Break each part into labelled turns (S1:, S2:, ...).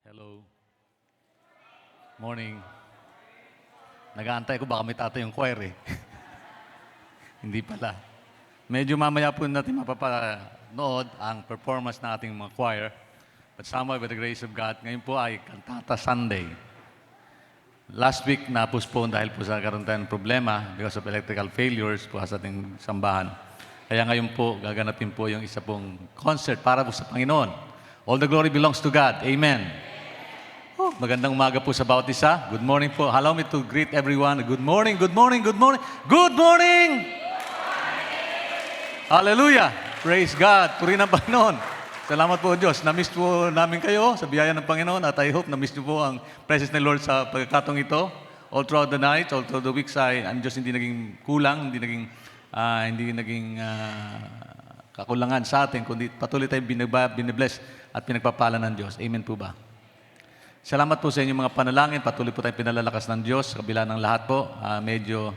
S1: Hello. Morning. Nag-aantay ko baka may tatay yung choir eh. Hindi pala. Medyo mamaya po natin mapapanood ang performance ng ating mga choir. But somehow, by the grace of God, ngayon po ay Cantata Sunday. Last week, na-postpone dahil po sa karoon tayong problema because of electrical failures po sa ating sambahan. Kaya ngayon po, gaganapin po yung isa pong concert para po sa Panginoon. All the glory belongs to God. Amen. Oh, magandang umaga po sa bawat isa. Good morning po. Allow me to greet everyone. Good morning, good morning, good morning. Good morning! Hallelujah! Praise God! Purihin ang Panginoon. Salamat po, Diyos. Na-miss po namin kayo sa biyaya ng Panginoon at I hope na-miss niyo po ang presence ng Lord sa pagkakataong ito. All throughout the night, all throughout the weeks, ang Diyos hindi naging kulang, hindi naging kakulangan sa atin, kundi patuloy tayong binibless at pinagpapala ng Diyos. Amen po ba? Salamat po sa inyong mga panalangin. Patuloy po tayong pinalalakas ng Diyos sa kabila ng lahat po. Medyo,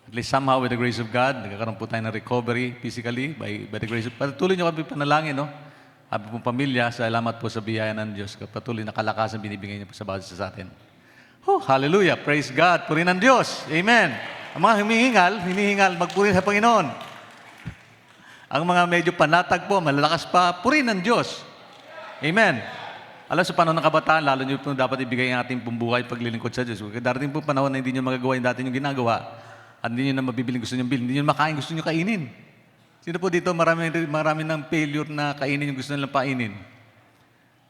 S1: at least somehow with the grace of God, nagkakaroon po tayo ng recovery physically by the grace of God. Patuloy nyo kami panalangin, no? Habi pong pamilya, salamat po sa biyaya ng Diyos. Patuloy na kalakasan binibigay niyo po sa bawat isa sa atin. Hallelujah! Praise God! Purihin ng Diyos! Amen! Ang mga hinihingal, magpurihin sa Panginoon. Ang mga medyo panatag po, malalakas pa, purihin ng Diyos. Amen! Alam, sa panahon ng kabataan, lalo nyo po dapat ibigay ang ating pumbuhay paglilingkod sa Diyos. Darating po panahon na hindi nyo magagawa yung dati nyo ginagawa at hindi nyo na mabibiling gusto nyo bilhin, hindi nyo makain gusto nyo kainin. Sino po dito marami ng failure na kainin yung gusto nilang painin?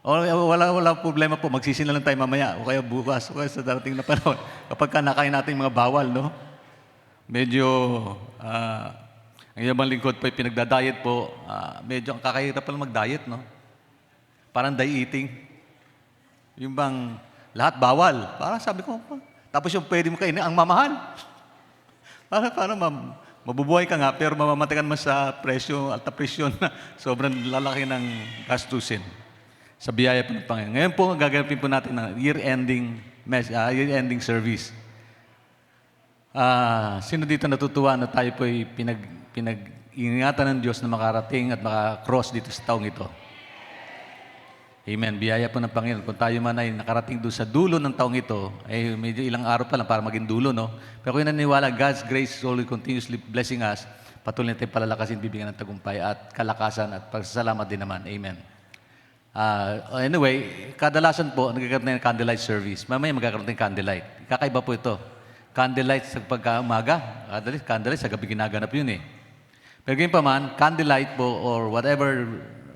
S1: Wala problema po, magsisin na lang tayo mamaya o kaya bukas o kaya sa darating na panahon. Kapag nakain natin mga bawal, no? Medyo, ang ibang lingkod po ay pinagda-diet po, medyo ang kakahirap pa lang mag-diet, no? Parang dieting. Yung bang lahat bawal. Parang sabi ko, tapos yung pwede mo kainin, ang mamahal. Parang mabubuhay ka nga, pero mamamatay ka naman sa presyo, alta presyon na sobrang lalaki ng gastusin sa biyaya po ng Panginoon. Ngayon po, gaganapin po natin ng year-ending service. Sino dito natutuwa na tayo po ay pinag-ingatan ng Diyos na makarating at makakross dito sa taong ito? Amen. Biyaya po ng Panginoon. Kung tayo man ay nakarating doon sa dulo ng taong ito, ay medyo ilang araw pa lang para maging dulo, no? Pero kung naniniwala, God's grace is always continuously blessing us, patuloy natin palalakasin, bibigyan ng tagumpay at kalakasan at pagsasalamat din naman. Amen. Anyway, kadalasan po, nagkakaroon ng candlelight service. Mamaya magkakaroon ng candlelight. Kakaiba po ito. Candlelight sa pagkaumaga, candlelight sa gabi ginaganap yun eh. Pero ganyan pa man, candlelight po or whatever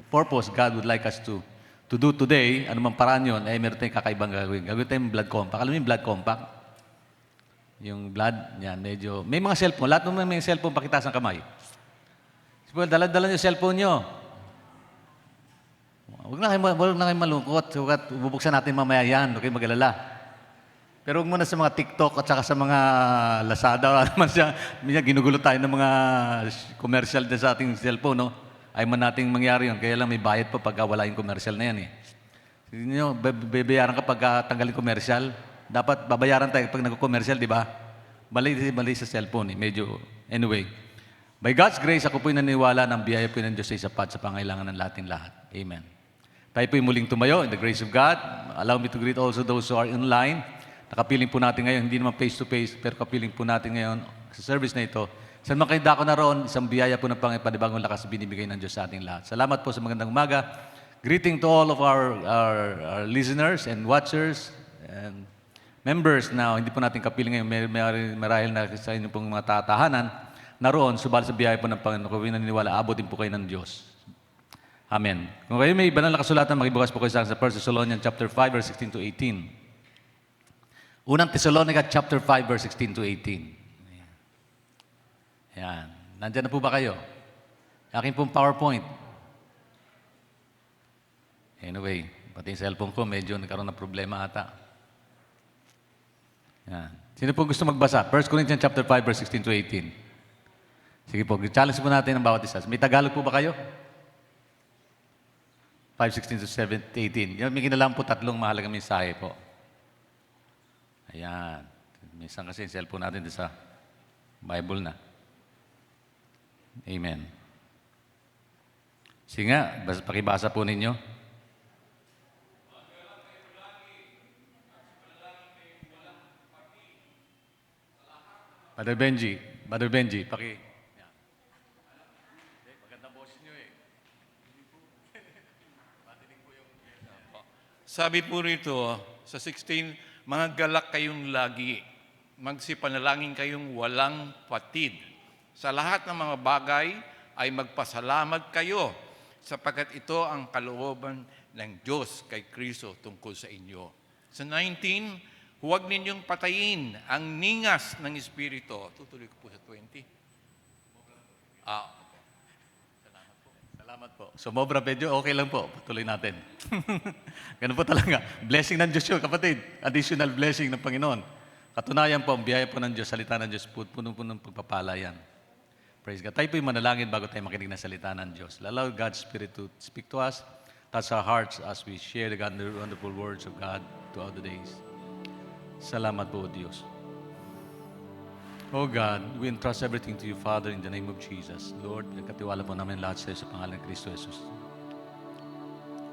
S1: purpose God would like us to do today, anumang paraan yun, ay meron tayong kakaibang gagawin. Gagawin tayong blood compact. Alam mo yung blood compact? Yung blood, yan, medyo... May mga cellphone. Lahat naman may cellphone, pakitaas ng kamay. Well, dala-dala yung cellphone nyo. Huwag na kayo malungkot. Bubuksan natin mamaya yan. Huwag kayo mag-alala. Pero huwag muna sa mga TikTok at saka sa mga Lazada. Minsan ginugulo tayo ng mga commercial din sa ating cellphone, no? Ay man nating mangyari yun. Kaya lang may bayad pa pagka wala yung commercial na yan eh. Hindi nyo, babayaran ka pagka tanggalin commercial. Dapat babayaran tayo pag nag-commercial, di ba? Mali sa cellphone eh. Medyo, anyway. By God's grace, ako po'y naniwala ng biyaya po ng Diyos ay sapat sa pangailangan ng lating lahat. Amen. Tayo po'y muling tumayo in the grace of God. Allow me to greet also those who are online. Nakapiling po natin ngayon, hindi naman face-to-face, pero kapiling po natin ngayon sa service na ito. Saan man kayo dako na roon, isang biyaya po ng Panginoon, panibagong lakas binibigay ng Diyos sa ating lahat. Salamat po sa magandang umaga. Greeting to all of our listeners and watchers and members na hindi po natin kapiling ngayon, marahil na sa inyong pong mga tatahanan, naroon, subal sa biyaya po ng Panginoon, kung naniniwala, abutin po kayo ng Diyos. Amen. Kung kayo may banal na kasulatan, makibukas po kayo sa 1 Thessalonians chapter 5, verse 16 to 18. Unang Thessalonica chapter 5, verse 16 to 18. Yan. Nandiyan na po ba kayo? Akin pong PowerPoint. Anyway, pati yung cellphone ko, medyo nagkaroon ng problema ata. Yan. Sino po gusto magbasa? 1 Corinthians chapter 5, verse 16 to 18. Sige po, challenge po natin ang bawat isa. May Tagalog po ba kayo? 5, 16 to 18. Yan, may kinalaman po tatlong mahalagang mensahe po. Ayan. Minsan kasi yung cellphone natin sa Bible na. Amen. Sige nga, pakibasa po ninyo. Brother Benji, magandang boses niyo eh.
S2: Sabi po rito sa 16, mga galak kayong lagi, magsipanalangin kayong walang patid. Sa lahat ng mga bagay ay magpasalamat kayo sapagkat ito ang kalooban ng Diyos kay Kristo tungkol sa inyo. Sa 19, huwag ninyong patayin ang ningas ng Espiritu. Tutuloy ko po sa 20.
S1: Salamat po. Sumobra medyo, okay lang po. Patuloy natin. Ganun po talaga. Blessing ng Diyos yun, kapatid. Additional blessing ng Panginoon. Katunayan po, ang biyaya po ng Diyos, salita ng Diyos, puno-puno ng pagpapala yan. Praise God. Tayo po yung manalangin bago tayo makinig ng salita ng Diyos. Allow God's Spirit to speak to us, touch our hearts as we share the wonderful words of God throughout the days. Salamat po, Diyos. Oh God, we entrust everything to you, Father, in the name of Jesus. Lord, nagkatiwala po namin lahat sa iyo sa pangalan ng Kristo Jesus.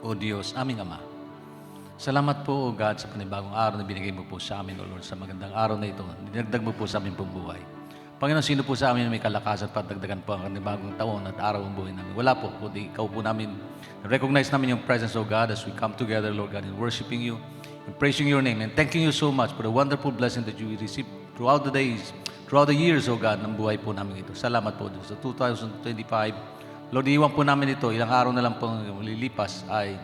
S1: O Diyos, aming Ama, salamat po, O God, sa panibagong araw na binigay mo po sa amin, O Lord, sa magandang araw na ito. Dinagdag mo po sa aming pambuhay. Panginoon, sino po sa amin may kalakasan at dagdagan po ang panibagong taon at araw ang buhay namin? Wala po, kundi ikaw po namin. Recognize namin yung presence, O God, as we come together, Lord God, in worshiping you, in praising your name, and thanking you so much for the wonderful blessing that you receive throughout the days, throughout the years, O God, ng buhay po namin ito. Salamat po, Diyos. Sa 2025, Lord, iwan po namin ito. Ilang araw na lang po lilipas ay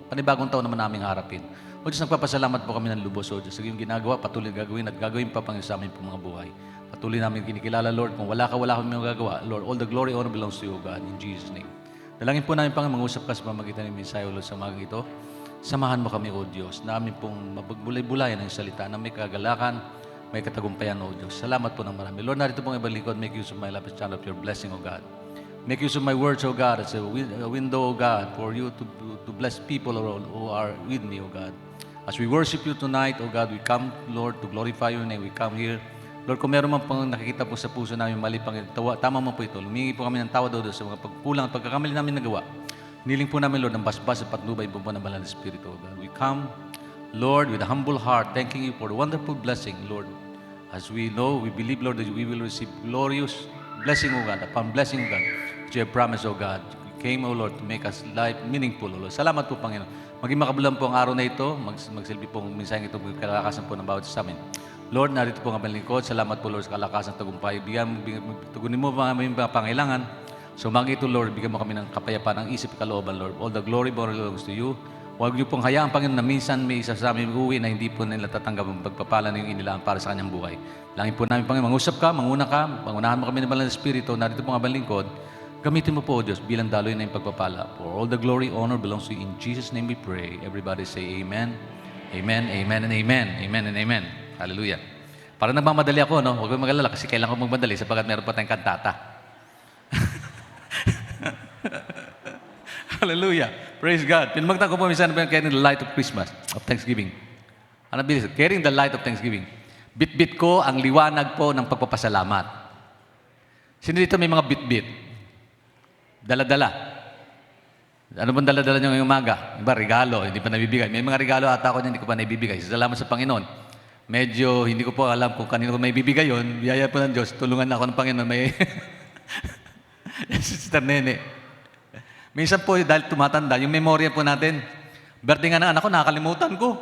S1: panibagong taon naman namin harapin. O Diyos, nagpapasalamat po kami ng lubos, O Diyos. Sa iyong ginagawa, patuloy gagawin at gagawin pa Panginoon sa amin po mga buhay. Patuloy namin kinikilala, Lord. Kung wala kami magagawa, Lord, all the glory, honor belongs to you, O God, in Jesus' name. Dalangin po namin, Panginoon, mag-usap ka sa pamagitan ng mensahe, O Lord, sa mga ito. Samahan mo kami, O Diyos, na amin pong mapagbulay-bulayan ng salita na may kagalakan, may katagumpayan, O Diyos. Salamat po ng marami. Lord, narito pong ibang lingkod, make use of my life as channel of your blessing, O God. Make use of my words, O God, as a window, O God, for you to bless people who are with me, O God. As we worship you tonight, O God, we come, Lord, to glorify your name. We come here. Lord, kung meron man pang nakikita po sa puso namin mali, tama mo po ito. Lumingi po kami ng tawad, O Diyos, sa mga pagkulang at pagkakamali namin nagawa. Niling po namin, Lord, ng basbas at patnubay po po ng Banal na Espiritu, O God. We come, Lord, with a humble heart, thanking you for the wonderful blessing, Lord. As we know, we believe, Lord, that we will receive glorious blessing, O God, upon blessing, O God, that you have promised, O God. You came, O Lord, to make us life meaningful, O Lord. Salamat po, Panginoon. Maging makabulan po ang araw na ito, magsilbi po ang mensaheng ito, kalakasan po ng bawat sa amin. Lord, narito po ang lingkod. Salamat po, Lord, sa kalakasan tagumpay. Tugunin mo mga pangailangan. So, ito, Lord, bigyan mo kami ng kapayapaan ng isip kalooban, Lord. All the glory belongs to you. Huwag niyo pong hayaan, Panginoon, na minsan may isa sa amin uwi na hindi po nila tatanggap ang pagpapala ng inilaan para sa kanyang buhay. Langin po namin, Panginoon, mangusap ka, pangunahan mo kami ng Banal na Espiritu. Narito po ang lingkod. Gamitin mo po, O Diyos, bilang daloy na yung pagpapala. For all the glory, honor belongs to you. In Jesus' name we pray. Everybody say amen. Amen, amen, and amen. Amen, and amen. Hallelujah. Parang nagmamadali ako, no? Huwag kayong mag-alala kasi kailangan ko magmadali sapagkat meron pa tayong kantata. Hallelujah. Praise God. Pinamagtan ko po minsan na carrying the light of Christmas, of Thanksgiving. Ano bilis? Carrying the light of Thanksgiving. Bit-bit ko ang liwanag po ng pagpapasalamat. Sino dito may mga bit-bit? Dala-dala. Ano bang dala-dala nyo ngayong umaga? Iba, regalo, hindi pa nabibigay. May mga regalo ata ako niya, hindi ko pa nabibigay. Salamat sa Panginoon. Medyo hindi ko po alam kung kanino ko may bibigay yun. Biyaya po ng Diyos. Tulungan na ako ng Panginoon. May Sister Nene. Minsan po, dahil tumatanda, yung memorya po natin, birthday nga ng anak ko, nakakalimutan ko.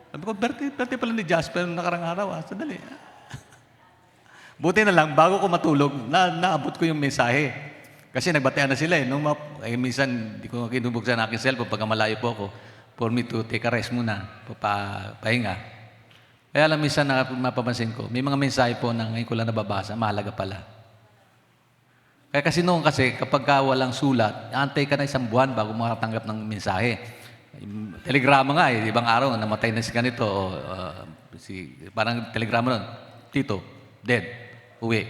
S1: Sabi ko, birthday pala ni Jasper nakarang araw. Sandali. Buti na lang, bago ko matulog, naabot ko yung mensahe. Kasi nagbatean na sila eh. Minsan, hindi ko kinubuksan ang aking cellphone pagka malayo po ako for me to take a rest muna, pahinga. Kaya alam, minsan mapapansin ko, may mga mensahe po na ngayon ko lang nababasa, mahalaga pala. Kaya kasi noon kapag walang sulat, antay ka na isang buwan bago makatanggap ng mensahe. Telegrama nga eh, ibang araw, namatay na si ganito, parang telegrama nun, Tito, dead, uwi,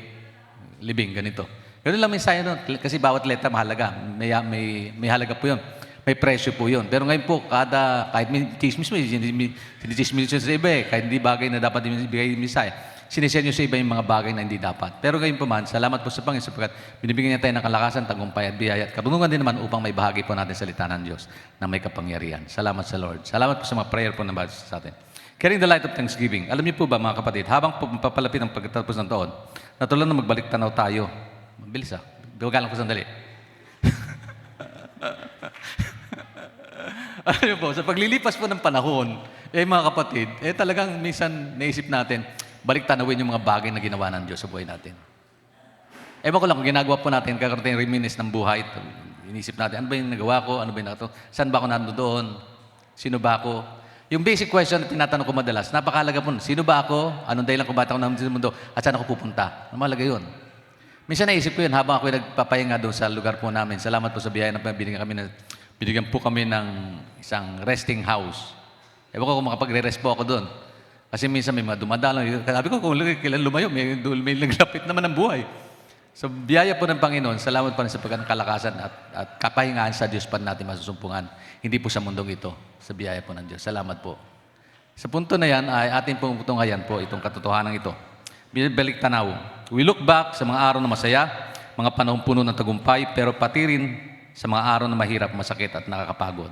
S1: living, ganito. Ganun lang mensahe nun, kasi bawat letra mahalaga, may halaga po yun. May presyo po yun. Pero ngayon po, kahit may chismis mo, sinichismis sa iba eh, kahit hindi bagay na dapat ibigay yung mensahe. sinishare nyo sa iba yung mga bagay na hindi dapat. Pero gayon pa man, salamat po sa Panginoon sapagkat binibigyan niya tayo ng kalakasan, tagumpay at biyaya at karunungan din naman upang may bahagi po natin salita ng Diyos na may kapangyarihan. Salamat sa Lord. Salamat po sa mga prayer po na base sa atin. Carrying the light of thanksgiving. Alam niyo po ba mga kapatid, habang papalapit ang pagkatapos ng taon, natulan na magbalik tanaw tayo. Mabilis Biwagalan ko sandali. Alam po, sa paglilipas po ng panahon, mga kapatid, talagang minsan naisip natin, balik tanawin yung mga bagay na ginawa ng Diyos sa buhay natin. Ewan ko lang, kung ginagawa po natin, kakarating reminis ng buhay, inisip natin, ano ba yung nagawa ko, ano ba yung nagawa ko, saan ba ako nandoon, sino ba ako? Yung basic question na tinatanong ko madalas, napakalaga po, sino ba ako, anong dahilan kung ba't ako nandito sa mundo, at saan ako pupunta? Mahalaga yun. Minsan naisip ko yun habang ako nagpapahinga doon sa lugar po namin. Salamat po sa biyaya na binigyan po kami ng isang resting house. Ewan ko kung makapagre-rest po ako doon. Kasi minsan may mga dumadalo. Sabi ko, kung kailan lumayo, may naglapit naman ng buhay. So, biyaya po ng Panginoon, salamat po sa pagkakalakasan at kapahingaan sa Diyos pa natin masusumpungan. Hindi po sa mundong ito, sa biyaya po ng Diyos. Salamat po. Sa punto na yan, ay ating pong tunghayan po itong katotohanan ito. Binibalik tanaw. We look back sa mga araw na masaya, mga panahon puno ng tagumpay, pero pati rin sa mga araw na mahirap, masakit at nakakapagod.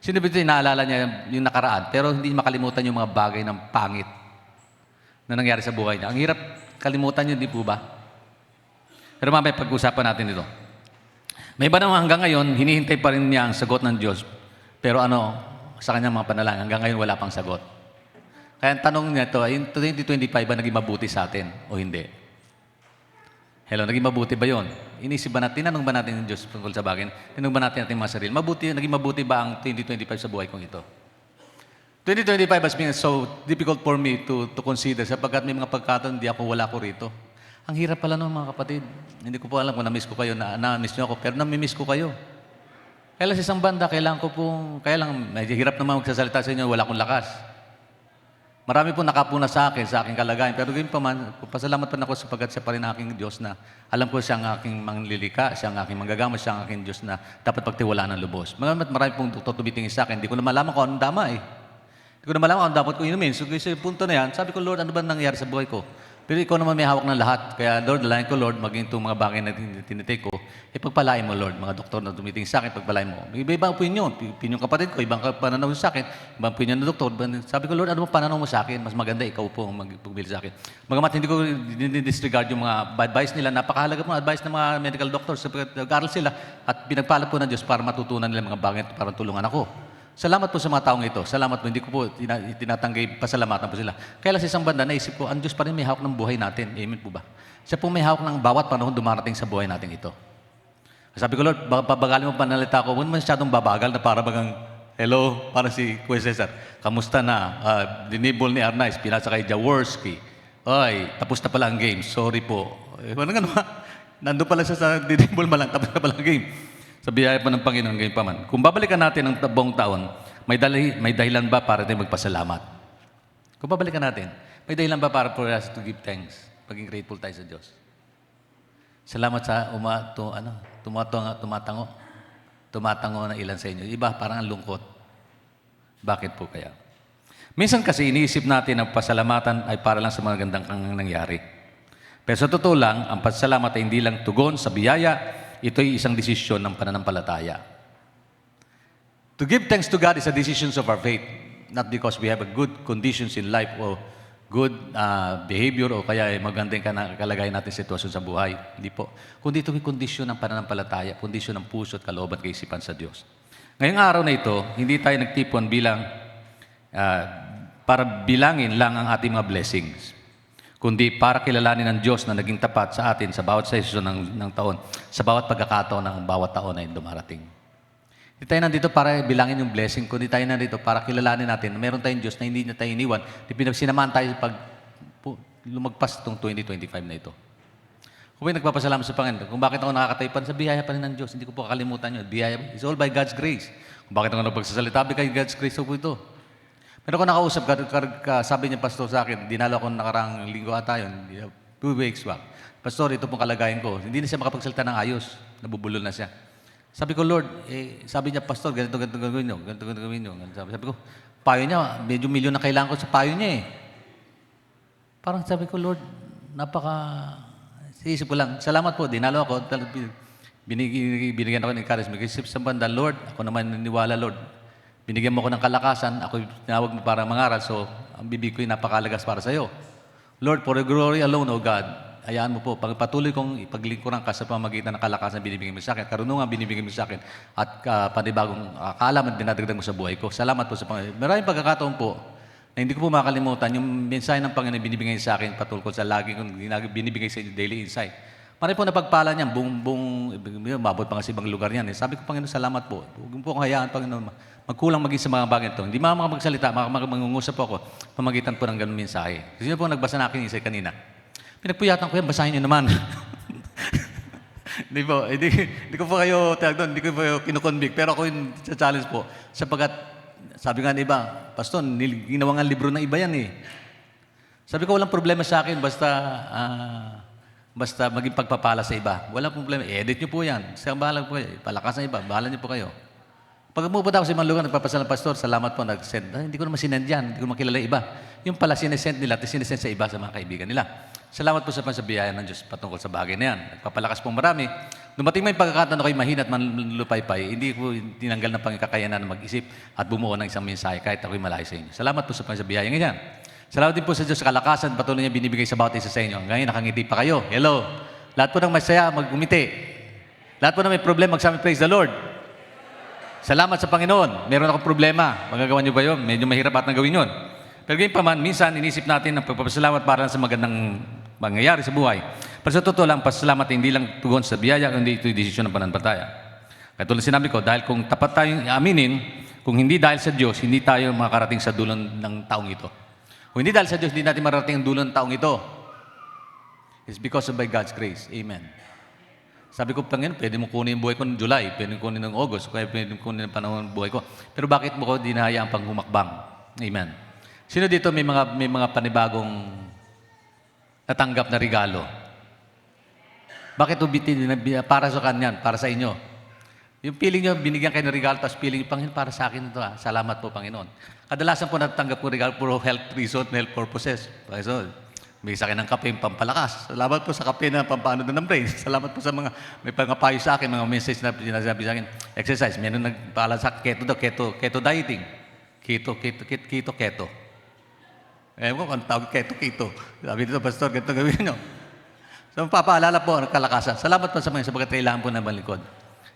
S1: Sino ba ito, naalala niya yung nakaraan, pero hindi makalimutan yung mga bagay ng pangit na nangyari sa buhay niya. Ang hirap kalimutan yun, di po ba? Pero mamaya pag-usapan natin ito. May iba naman hanggang ngayon, hinihintay pa rin niya ang sagot ng Diyos. Pero sa kanyang mga panalangin, hanggang ngayon wala pang sagot. Kaya ang tanong niya ito, yung 2025 ba naging mabuti sa atin o hindi? Hello, naging mabuti ba yun? Inisip ba natin, tinanong ba natin ng Diyos tungkol sa bagay? Tinanong ba natin mga sarili? Naging mabuti ba ang 2025 sa buhay kong ito? 2025 has been so difficult for me to consider sapagkat may mga pagkataon wala ko rito. Ang hirap pala nun mga kapatid. Hindi ko po alam kung na-miss ko kayo, na-miss nyo ako, pero na-miss ko kayo. Kaya lang sa isang banda, kaya lang medyo hirap naman magsasalita sa inyo, wala akong lakas. Marami po nakapuna sa aking kalagayan. Pero ganyan pa man, pasalamat pa ako sapagkat siya pa rin aking Diyos na alam ko siya ang aking manglilika, siya ang aking manggagama, siya ang aking Diyos na dapat pagtiwalaan ng lubos. Marami pong doktor tumitingin sa akin, hindi ko na malaman kung anong dama Hindi ko na malaman kung anong dapat ko inumin. So kasi punto na yan, sabi ko, Lord, ano ba nangyari sa buhay ko? Pero ikaw naman may hawak ng lahat. Kaya Lord, dalayan ko, Lord, maging itong mga bagay na tinitake ko, pagpalain mo, Lord, mga doktor na tumitingin sa akin, pagpalain mo. Iba-ibang opinion. Opinion kapatid ko, ibang pananaw sa akin, ibang opinion ng doktor. Sabi ko, Lord, ano bang pananaw mo sa akin? Mas maganda, ikaw po ang magpagbil sa akin. Magamat hindi ko disregard yung mga advice nila. Napakahalaga po ang advice ng mga medical doctors. Nag-aral sila at pinagpala po ng Diyos para matutunan nila mga bagay para tulungan ako. Salamat po sa mga taong ito. Salamat po. Hindi ko po tinatanggay, pasalamatan po sila. Kaya lang sa isang banda, naisip ko, ang Diyos pa rin may hawak ng buhay natin. Amen po ba? Siya po may hawak ng bawat panahon dumarating sa buhay natin ito. Sabi ko, Lord, pabagalin mo panalita ko. Huwag naman masyadong babagal na para bagang, hello, para si Kuya Cesar. Kamusta na? Dinibol ni Arnaiz, pinasa kay Jaworski. Ay, tapos na pala ang game. Sorry po. Nandun pala siya sa dinibol malang, tapos na pala ang game. Sa biyaya pa ng Panginoon, ngayon pa man. Kung babalikan natin ang buong taon, may dahilan ba para tayo magpasalamat? Kung babalikan natin, may dahilan ba para for us to give thanks? Paging grateful tayo sa Diyos. Salamat sa tumatango na ilan sa inyo. Iba, parang ang lungkot. Bakit po kaya? Minsan kasi iniisip natin ang pasalamatan ay para lang sa mga gandang nangyari. Pero sa totoo lang, ang pasalamat ay hindi lang tugon sa biyaya, ito'y isang desisyon ng pananampalataya. To give thanks to God is a decision of our faith, not because we have a good conditions in life or good behavior o kaya magandang kalagayan natin sitwasyon sa buhay. Hindi po. Kundi ito'y kondisyon ng pananampalataya, kondisyon ng puso at kalooban kaisipan sa Diyos. Ngayong araw na ito, hindi tayo nagtipon para bilangin lang ang ating mga blessings, kundi para kilalanin ng Diyos na naging tapat sa atin sa bawat sesyon ng taon, sa bawat pagkakataon ng bawat taon na dumarating. Hindi tayo nandito para bilangin yung blessing, kundi tayo nandito para kilalanin natin na meron tayong Diyos na hindi niya tayo iniwan, pinagsinamaan tayo pag lumagpas itong 2025 na ito. Kung nagpapasalamat sa Panginoon, kung bakit ako nakakataypan sa biyaya pa rin ng Diyos, hindi ko po kakalimutan yun. Biyaya, it's all by God's grace. Kung bakit ako nagpagsasalita, by God's grace po ito. Pero kung nakausap sabi niya, Pastor, sa akin, dinalo ako nakarang linggo ata yun, 2 weeks back. Pastor, ito pong kalagayan ko. Hindi na siya makapagsalita ng ayos. Nabubulol na siya. Sabi ko, Lord, sabi niya, Pastor, ganito gawin nyo. Ganito gawin nyo. Sabi ko, payo niya, medyo milyon na kailangan ko sa payo niya . Parang sabi ko, Lord, Isip ko lang, salamat po, dinalo ako. Binigyan ako ng encouragement. Isip sa banda, Lord, ako naman naniwala, Lord. Binigyan mo ako ng kalakasan, ako tinawag mo para mangaral, so ang bibig ko ay napakalagas para sa iyo. Lord, for the glory alone, O God, hayaan mo po, patuloy kong ipaglingkuran ka sa pamagitan ng kalakasan binibigyan mo sa akin, karunungan binibigyan mo sa akin, at panibagong kaalaman dinadagdag mo sa buhay ko. Salamat po sa Panginoon. Maraming pagkakataon po na hindi ko po makalimutan yung mensahe ng Panginoon binibigay sa akin patungkol sa lagi kong binibigay sa inyo daily insight. Marami po napagpala niyan, mabot pa nga sa ibang lugar yan. Sabi ko, Panginoon, salamat po. Huwag mo po akong hayaan, Panginoon, magkulang maging sa mga bagay ito. Hindi makapagsalita, mangungusap po ako, pamagitan po ng ganun mensahe. Kasi yun po nagbasa na akin insight kanina. Pinagpuyatan ko yan, basahin niyo naman. Hindi ko po kayo, hindi ko po kayo kinukonvict, pero ako yung challenge po, sapagkat sabi nga ng iba, Pastor, ginawa nga libro ng iba yan eh. Sabi ko, walang problema sa akin, basta maging pagpapala sa iba. Walang problema. I-edit nyo po yan. Sa bahala po kayo. Palakas ng iba. Bahala nyo po kayo. Pag pupunta ako sa ibang lugar, nagpapasal ng Pastor, salamat po, nag-send. Hindi ko naman sinend yan. Hindi ko makilala iba. Yung pala sinesend nila, at sinesend sa iba sa mga kaibigan nila. Salamat po sa pansabiyaya ng Diyos patungkol sa bagay na yan. Nagpapalakas po marami. Dumating may pagkakataon na kayo mahina at manlupaypay, hindi ko tinanggal ng pangkakayanan na mag-isip at bumuo ng isang mensahe kahit ako'y malayo sa inyo. Salamat po sa pansabiyaya ngayon. Salamat din po sa Diyos sa kalakasan, patuloy niya binibigay sa bawat isa sa inyo. Ngayon, nakangiti pa kayo. Hello. Lahat po ng masaya, mag-umiti. Lahat po na may problema, magsami praise the Lord. Salamat sa Panginoon. Meron akong problema. Magagawa niyo ba yun? Medyo mahirap at gawin yun. Pero ganyan pa man, minsan inisip natin ang pagpapasalamat para sa magandang mangyayari sa buhay. Pero sa totoo lang, pasalamat hindi lang tugon sa biyaya, kundi ito'y desisyon ng pananampalataya. Kaya tulad sinabi ko, dahil kung tapat tayong aminin, kung hindi dahil sa Diyos, hindi tayo makarating sa dulon ng taong ito. Kung hindi dahil sa Diyos, hindi natin mararating ang dulon ng taong ito. It's because of by God's grace. Amen. Sabi ko, Panginoon, pwede mo kunin yung buhay ko ng July, pwede mo kunin ng August, pwede mo kunin ng panahon ng buhay ko. Pero bakit mo ko dinahayaan pang humakbang? Amen. Sino dito may mga panibagong natanggap na regalo? Bakit ubitin para sa kanyan, para sa inyo? Yung feeling nyo, binigyan kayo ng regalo, tapos feeling nyo, Panginoon, para sa akin ito. Salamat po, Panginoon. Kadalasan po natanggap ko regalo puro health reason, health purposes. So, may sa akin ng kape, pampalakas. Salamat po sa kape na pampaano ng brain. Salamat po sa may pangapayo sa akin, mga message na sinasabi sa akin. Exercise, meron nagpaalala sa keto dieting. Keto. Ewan ko kung tawag keto. Sabi dito, Pastor, ganito gawin nyo. So, papaalala po ang kalakasan. Salamat po sa mga sabagat kailangan po ng balikod.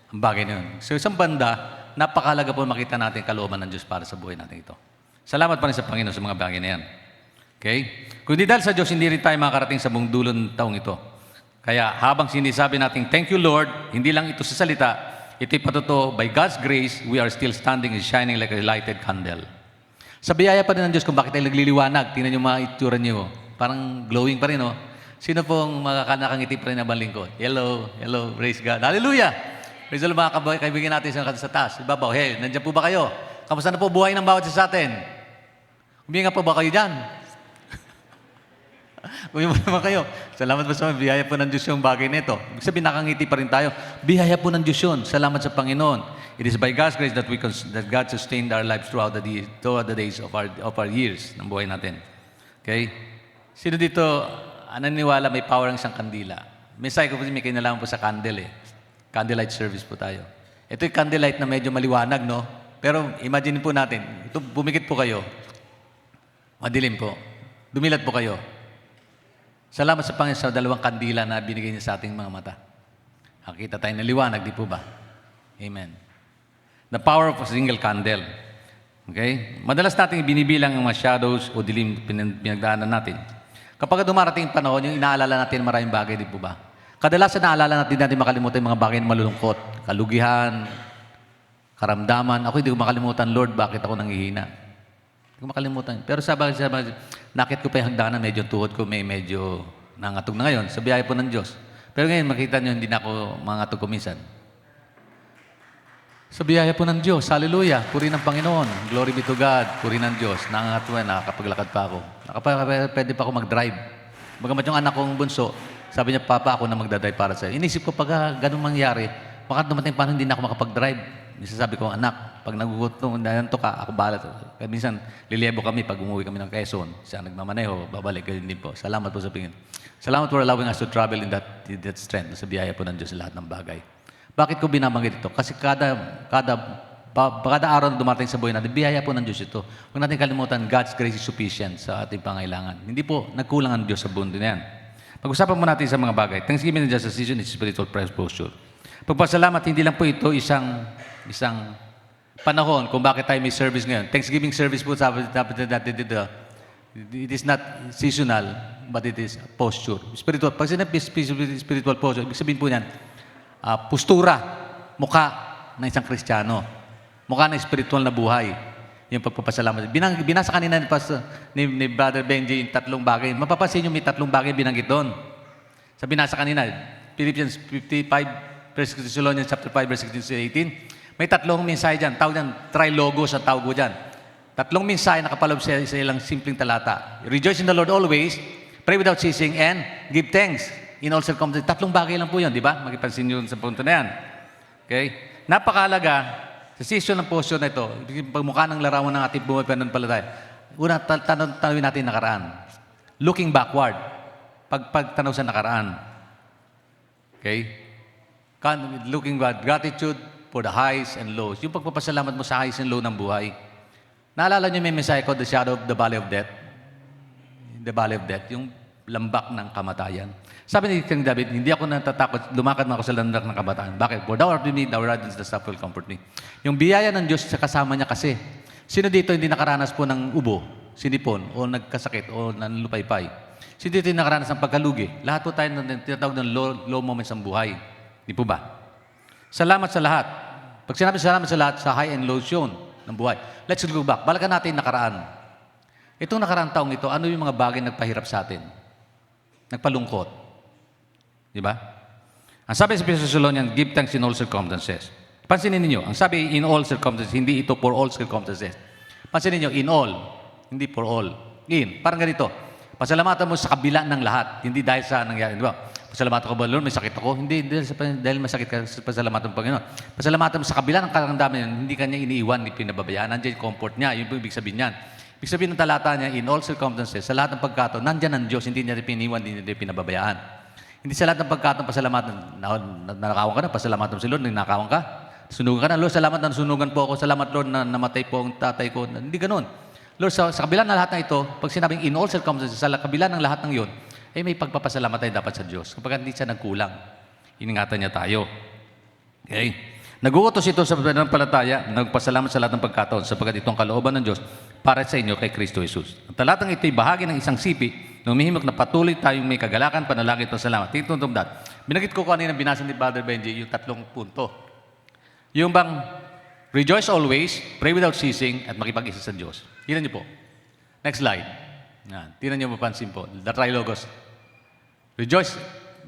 S1: Ang bagay na yun. So, isang banda, napakalaga po makita natin kalooban ng Diyos para sa buhay natin ito. Salamat pa rin sa Panginoon sa mga bagay na yan. Okay? Kung di dahil sa Diyos, hindi rin tayo makarating sa buong dulo ng taong ito. Kaya habang sinasabi natin, thank you Lord, hindi lang ito sa salita, ito'y patotoo, by God's grace, we are still standing and shining like a lighted candle. Sa biyaya pa rin ng Diyos kung bakit tayo nagliliwanag. Tingnan niyo mga itsura niyo. Parang glowing pa rin, no? Sino pong nakangiti pa rin na balingkod? Hello, praise God. Hallelujah! Praise the Lord, mga kaibigan natin sa taas. Ibabaw, hey, nandiyan po ba kayo? Kamusta na po buhay ng bawat isa sa atin? Huminga po ba kayo dyan? Huminga po naman kayo. Salamat po sa mga biyaya po ng Diyos yung bagay nito. Ibig sabihin, nakangiti pa rin tayo. Biyaya po ng Diyos yun. Salamat sa Panginoon. It is by God's grace that God sustained our lives throughout the days of our years ng buhay natin. Okay? Sino dito naniniwala may power ang isang kandila? Mensahe ko po may kinalaman po sa candle eh. Candlelight service po tayo. Ito yung candlelight na medyo maliwanag, no? Pero imagine po natin, ito bumikit po kayo. Madilim po. Dumilat po kayo. Salamat sa Panginoon sa dalawang kandila na binigay niya sa ating mga mata. Nakita tayo na liwanag, di po ba? Amen. The power of a single candle. Okay? Madalas natin binibilang ang mga shadows o dilim pinagdaanan natin. Kapag dumarating ang panahon, yung inaalala natin maraming bagay, di po ba? Kadalasan naalala natin makalimutan yung mga bagay na malulungkot. Kalugihan, karamdaman. Ako hindi ko makalimutan, Lord, bakit ako nanghihina? Hindi ko makalimutan. Pero sabagay, nakit ko pa yung hagdanan, medyo tuhod ko, medyo nangatog na ngayon. Sa biyaya po ng Diyos. Pero ngayon, makita nyo, hindi na ako mangatog kuminsan. Sa biyaya po ng Diyos, hallelujah, puri ng Panginoon, glory be to God, puri ng Diyos, nakakapaglakad pa ako. Pwede pa ako mag-drive. Bagamat yung anak kong bunso, sabi niya, Papa, ako na magdadrive para sa'yo. Inisip ko, pag ganun mangyari, baka dumating paano hindi na ako makapag-drive. Sabi ko, anak, Pag nagugutom, nanto ka, ako bahala. Kaya minsan, liliebo kami pag umuwi kami ng Quezon. Siya nagmamaneho, babalik, ganyan din po. Salamat po sa pingin. Salamat for allowing us to travel in that strength, sa biyaya po ng Diyos sa lahat ng bagay. Bakit ko binabanggit ito? Kasi kada araw na dumating sa buhay natin, biyaya po ng Diyos ito. Huwag natin kalimutan, God's grace is sufficient sa ating pangailangan. Hindi po nagkulang ang Diyos sa bundo na yan. Pag-usapan mo natin sa mga bagay. Thanksgiving and just season is spiritual prayer posture. Pagpasalamat, hindi lang po ito isang panahon kung bakit tayo may service ngayon. Thanksgiving service po, sabi natin dito, it is not seasonal, but it is posture. Spiritual. Pag sinabi spiritual posture, ibig sabihin po niyan, postura, mukha ng isang Kristiyano. Mukha ng spiritual na buhay. Yung pagpapasalamat. Binasa kanina ni Brother Benji yung 3 bagay. Mapapansin nyo may 3 bagay binanggit doon. Sa binasa kanina, Philippians 55, verse Thessalonians chapter 5, verse 16 to 18. May 3 mensahe dyan. Tawag dyan, trilogos ang tawag ko dyan. 3 mensahe nakapaloob sa ilang simpleng talata. Rejoice in the Lord always, pray without ceasing, and give thanks in all circumstances. 3 bagay lang po yun, di ba? Magipansin nyo sa punto na yan. Okay? Napakalaga sa season ng posture na ito, pagmukha ng larawan ng ating buhay pananampalataya. Una, tanawin natin nakaraan. Looking backward. Pagtanaw sa nakaraan. Okay? Looking back, gratitude for the highs and lows. Yung pagpapasalamat mo sa highs and low ng buhay. Naalala niyo may mensahe ko, the shadow of the valley of death? The valley of death, yung lambak ng kamatayan. Sabi ni King David, hindi ako natatakot, lumakad man ako sa lambak ng kamatayan. Bakit? For thou art with me, thou art the staff will comfort me. Yung biyaya ng Diyos sa kasama niya kasi. Sino dito hindi nakaranas po ng ubo, sinipon, o nagkasakit, o nanlupaypay? Sino dito hindi nakaranas ng pagkalugi? Lahat po tayo tinatawag ng low moments ng buhay. Di po ba? Salamat sa lahat. Pag sinabi salamat sa lahat, sa high and low yun ng buhay. Let's go back. Balikan natin nakaraan. Itong nakaraang taong ito, ano yung mga bagay nagpahirap sa atin? Nagpalungkot. Di ba? Ang sabi sa Thessalonians, give thanks in all circumstances. Pansinin ninyo, ang sabi in all circumstances, hindi ito for all circumstances. Pansinin ninyo, in all, hindi for all. Parang ganito, pasalamatan mo sa kabila ng lahat, hindi dahil sa nangyari. Di ba? Pasalamatan ko ba, Lord, may sakit ako? Hindi, dahil masakit ka, pasalamatan mo Panginoon. Pasalamatan mo sa kabila ng karamdaman, hindi kanya iniiwan, hindi pinababayaan. Nandiyan yung comfort niya, yun po ibig sabihin niyan. Ibig sabihin ng talata niya, in all circumstances, sa lahat ng pagkataon, nandiyan ang Diyos, hindi niya rin piniwan, hindi niya rin pinababayaan. Hindi sa lahat ng pagkataon, pasalamatan, nanakawan ka na, pasalamatan mo si Lord, nanakawan ka. Sunugan ka na, Lord, salamat na sunugan po ako, salamat Lord na namatay po ang tatay ko. Hindi ganun. Lord, sa kabila ng lahat ng ito, pag sinabing in all circumstances, sa kabila ng lahat ng yun, ay may pagpapasalamat tayo dapat sa Diyos. Kapag hindi siya nagkulang, iningatan niya tayo. Okay? Nag-uutos ito sa pananampalataya, nagpasalamat sa lahat ng pagkataon, sapagkat itong kalooban ng Diyos para sa inyo kay Kristo Jesus. Ang talatang ito ay bahagi ng isang sipi na umihimok na patuloy tayong may kagalakan, panalangin at pasalamat. Tingnan mo that. Binagit ko kanina binasa ni Brother Benji yung 3 punto. Yung bang rejoice always, pray without ceasing, at makipag-isa sa Diyos. Tingnan niyo po. Next slide. Yan. Tingnan niyo mapansin po. The trilogos. Rejoice.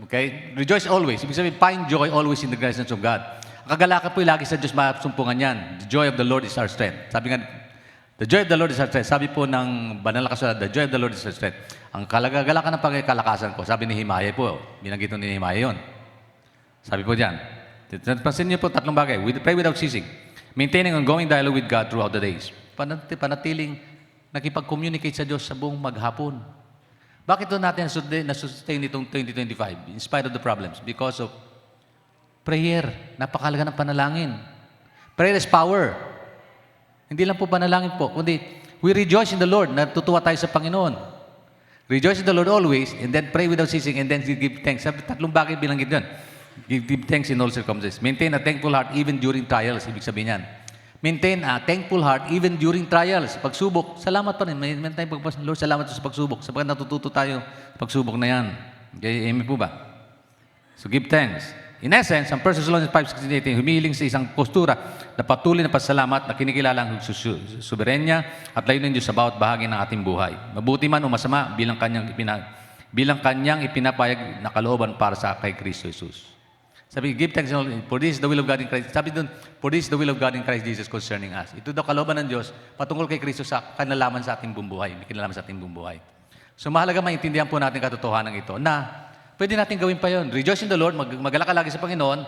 S1: Okay? Rejoice always. Ibig sabihin, find joy always in the presence of God. Ang kagalakan po lagi sa Diyos, masumpungan yan. The joy of the Lord is our strength. Sabi nga, the joy of the Lord is our strength. Sabi po ng banal na kasulatan, the joy of the Lord is our strength. Ang kagalakan ng pagkakalakasan ko, sabi ni Himaya po, binanggit ni Himaya yun. Sabi po dyan, pansin niyo po 3 bagay. Pray without ceasing. Maintaining ongoing dialogue with God throughout the days. Panatiling nakipag-communicate sa Diyos sa buong maghapon. Bakit ito natin nasustain itong 2025 in spite of the problems? Because of prayer. Napakalaga ng panalangin. Prayer is power. Hindi lang po panalangin po, kundi we rejoice in the Lord. Natutuwa tayo sa Panginoon. Rejoice in the Lord always, and then pray without ceasing, and then give thanks. Sabi, 3 bagay bilanggit doon. Give thanks in all circumstances. Maintain a thankful heart even during trials. Ibig sabihin yan. Maintain a thankful heart even during trials. Pagsubok, salamat pa rin. May tayong pagpasalamat. Lord, salamat sa pagsubok. Sapagkat natututo tayo sa pagsubok na yan. Okay, amen po ba? So give thanks. In essence, ang 1 Thessalonians 5:16-18, humihiling sa isang postura na patuloy na pasalamat na kinikilala ang suberenya at layunin ng Diyos sa bawat bahagi ng ating buhay. Mabuti man o masama bilang kanyang ipinapayag na kalooban para sa kay Kristo Jesus. Sabi, give thanks for this is the will of God in Christ. Sabi doon, for this is the will of God in Christ Jesus concerning us. Ito daw kalooban ng Diyos patungkol kay Kristo sa kanalaman sa ating buong buhay. May kinalaman sa ating buong buhay. So mahalaga maintindihan po natin katotohanan ito na pwede natin gawin pa yon. Rejoice in the Lord, magalak ka lagi sa Panginoon.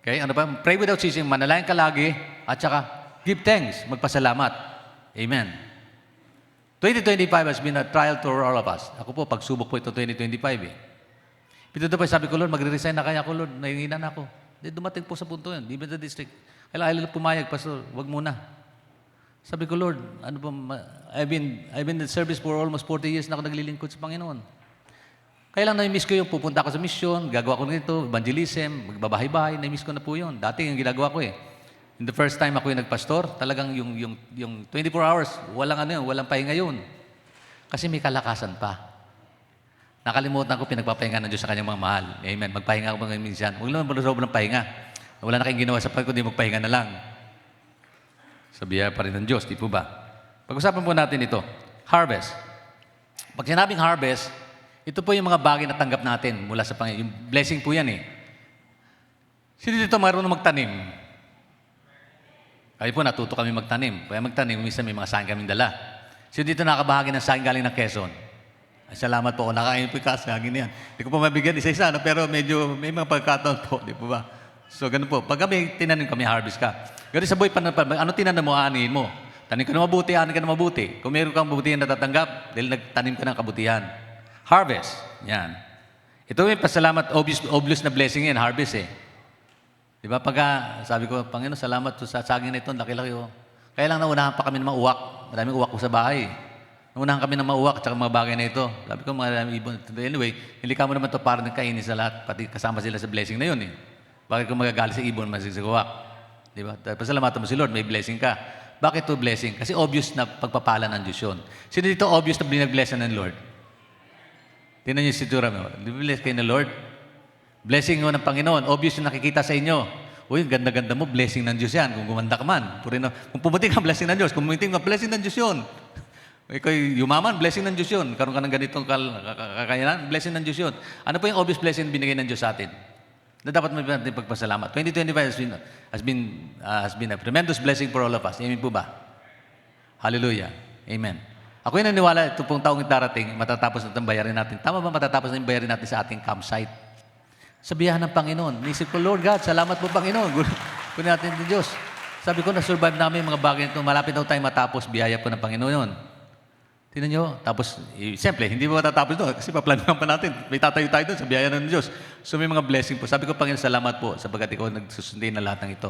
S1: Okay, ano pa? Pray without ceasing, manalangin ka lagi, at saka Give thanks, magpasalamat. Amen. 2025 has been a trial to all of us. Ako po, pagsubok po ito 2025 eh. Pito pa sabi ko, Lord, magre-resign na kaya ako, Lord. Nahihina na ako. Dumating po sa punto yun. Even the district. Kailangan pumayag, Pastor, wag muna. Sabi ko, Lord, ano po, I've been in service for almost 40 years na ako naglilingkod sa Panginoon. Kaya lang na-miss ko yung pupunta ako sa mission, gagawa ko nito, evangelism, magbabahay-bahay, na-miss ko na po yun. Dati yung ginagawa ko eh. In the first time ako yung nagpastor, talagang yung 24 hours, walang pahinga yun. Kasi may kalakasan pa. Nakalimutan ko pinagpapahinga ng Diyos sa kanyang mga mahal. Amen. Magpahinga ako mga minsan. Huwag naman sobrang pahinga. Wala na kayong ginawa sa pagkundi magpahinga na lang. Sabihan pa rin ng Diyos, di po ba? Pag-usapan po natin ito. Harvest. Pag sinabing harvest, ito po yung mga bagay na tanggap natin mula sa Panginoon. Yung blessing po yan eh. Sino dito marunong magtanim? Kaya po natuto kami magtanim. Kaya magtanim, minsan may mga saging kaming dala. Sino dito nakabahagi ng saging galing ng Quezon? Ay, salamat po. Nakain po yung saging na yan. Hindi ko po mabigyan isa-isa, no? Pero medyo may mga pagkataon po, di po ba? So, ganun po. Pag kami tinanim kami, harvest ka. Ganun sa buhay ano tinanim mo, aanihin mo? Tanim ka na mabuti, aanihin ka na mabuti. Kung meron kang mabutihan na tatanggap, dahil nagtanim ka ng kabutihan. Harvest. Yan. Ito yung pasalamat, obvious na blessing yan, harvest eh. Di ba? Pagka, sabi ko, Panginoon, salamat sa saging na ito, laki-laki oh. Kaya lang naunahan pa kami ng mga uwak. Maraming uwak ko sa bahay. Naunahan kami ng mga uwak at mga bagay na ito. Sabi ko, maraming ibon. Anyway, hindi ka mo naman ito para nagkainin sa lahat, pati kasama sila sa blessing na yun eh. Bakit kung magagalit sa ibon, masig sa uwak? Di ba? Pasalamatan mo si Lord, may blessing ka. Bakit ito blessing? Kasi obvious na pagpapala ng Diyos yun. Sino dito obvious na binag-blessan ng Lord? Tingnan niyo si Tura mo. Bless kayo ng Lord. Blessing mo ng Panginoon. Obvious yung nakikita sa inyo. Uy, ganda-ganda mo, blessing ng Diyos yan. Kung gumanda ka man. Kung pumuting ka, blessing ng Diyos. Kung pumuting ka, blessing ng Diyos yun. Ikaw yumaman, blessing ng Diyos yun. Karoon ka ng ganitong kakayanan, blessing ng Diyos yun. Ano po yung obvious blessing binigay ng Diyos sa atin? Na dapat may natin pagpasalamat. 2025 has been a tremendous blessing for all of us. Amen po ba? Hallelujah. Amen. Ako yung naniwala, ito pong taong darating, matatapos natin bayarin natin. Tama ba matatapos natin bayarin natin sa ating campsite? Sabihan ng Panginoon. Nisip ko, Lord God, salamat po Panginoon. Kunin natin ng Diyos. Sabi ko, na-survive namin yung mga bagay ito. Malapit daw tayo matapos, biyaya po ng Panginoon yun. Tingnan nyo. Tapos, siyempre, hindi mo matatapos doon kasi paplanuhan pa natin. May tatayo tayo doon sa biyaya ng Diyos. So may mga blessing po. Sabi ko, Panginoon, salamat po sapagkat ikaw nagsusundin na lahat ng ito.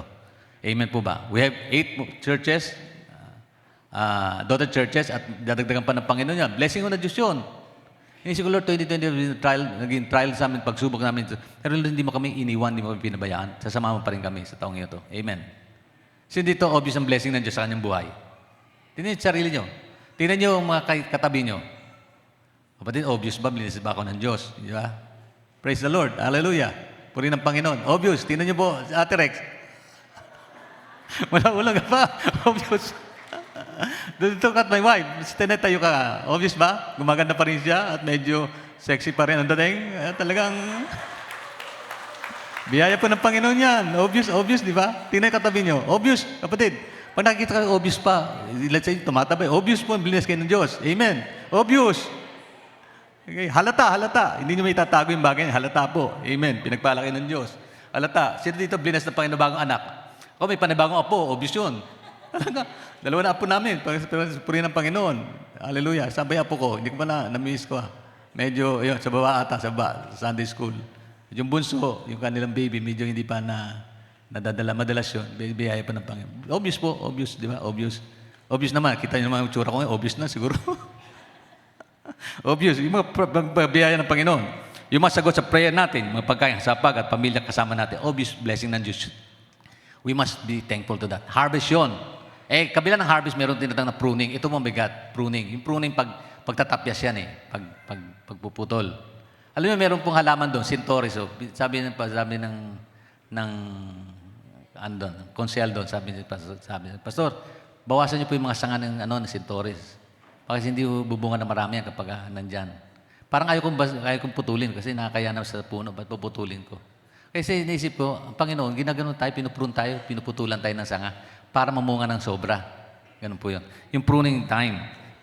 S1: Amen po ba? We have 8 churches, daughter churches, at dadagdagan pa ng Panginoon yan. Blessing ko na Diyos yun. Inisip ko, Lord, 2020, naging trial sa amin, pagsubok namin. Pero hindi mo kami iniwan, hindi mo kami pinabayaan. Sasama mo pa rin kami sa taong ito. Amen. So dito, obvious ang blessing ng Diyos sa kanyang buhay. Tingnan niyo sarili niyo. Tingnan niyo ang mga katabi niyo. Kapatid, obvious ba? Bilinis ba ako ng Diyos? Di ba? Praise the Lord. Hallelujah. Puri ng Panginoon. Obvious. Tingnan niyo po, Ate Rex. Wala ka pa. Obvious. Dito ka at my wife. Tayo ka. Obvious ba? Gumaganda pa rin siya at medyo sexy pa rin ang dating. Talagang biyaya po ng Panginoon yan. Obvious, di ba? Tingnan yung katabi niyo. Obvious, kapatid. Pag nakikita ka, obvious pa. Let's say, tumatabay. Obvious po, bilinis kayo ng Diyos. Amen. Obvious. Okay. Halata. Hindi niyo may tatago yung bagay. Halata po. Amen. Pinagpala kayo ng Diyos. Halata. Sino dito bilinis ng Panginoon bagong anak? Ako may panibagong apo. Obvious yun. Talaga. Dalawa na apo namin. Puri ng Panginoon. Hallelujah. Sabay apo ko. Hindi ko pa na-miss ko. Medyo, yun, sa baba ata, sa Sunday school. Yung bunso, yung kanilang baby, medyo hindi pa nadadala. Madalas yun. Biyaya pa ng Panginoon. Obvious po. Obvious, di ba? Obvious. Obvious naman. Kita niyo naman yung tsura ko ngayon. Obvious na siguro. Obvious. Yung mga biyaya ng Panginoon. Yung mga sagot sa prayer natin, mga pagkain, sapag at pamilya kasama natin. Obvious blessing ng Diyos. We must be thankful to that. Harvest yun. Kabila ng harvest, meron tinatang na pruning. Ito mo bigat, pruning. Yung pruning, pagtatapyas yan pagpuputol. Alam mo, meron pong halaman doon, sintoris. So, sabi ng konsel doon, sabi ni Pastor, bawasan niyo po yung mga sanga ng sintoris. Kasi hindi bubunga na marami yan kapag nandyan. Parang ayaw kong putulin kasi nakakaya na sa puno, ba't puputulin ko? Kasi naisip ko, ang Panginoon, ginaganon tayo, pinuputulan tayo ng sanga para mamunga ng sobra. Ganun po yun. Yung pruning time.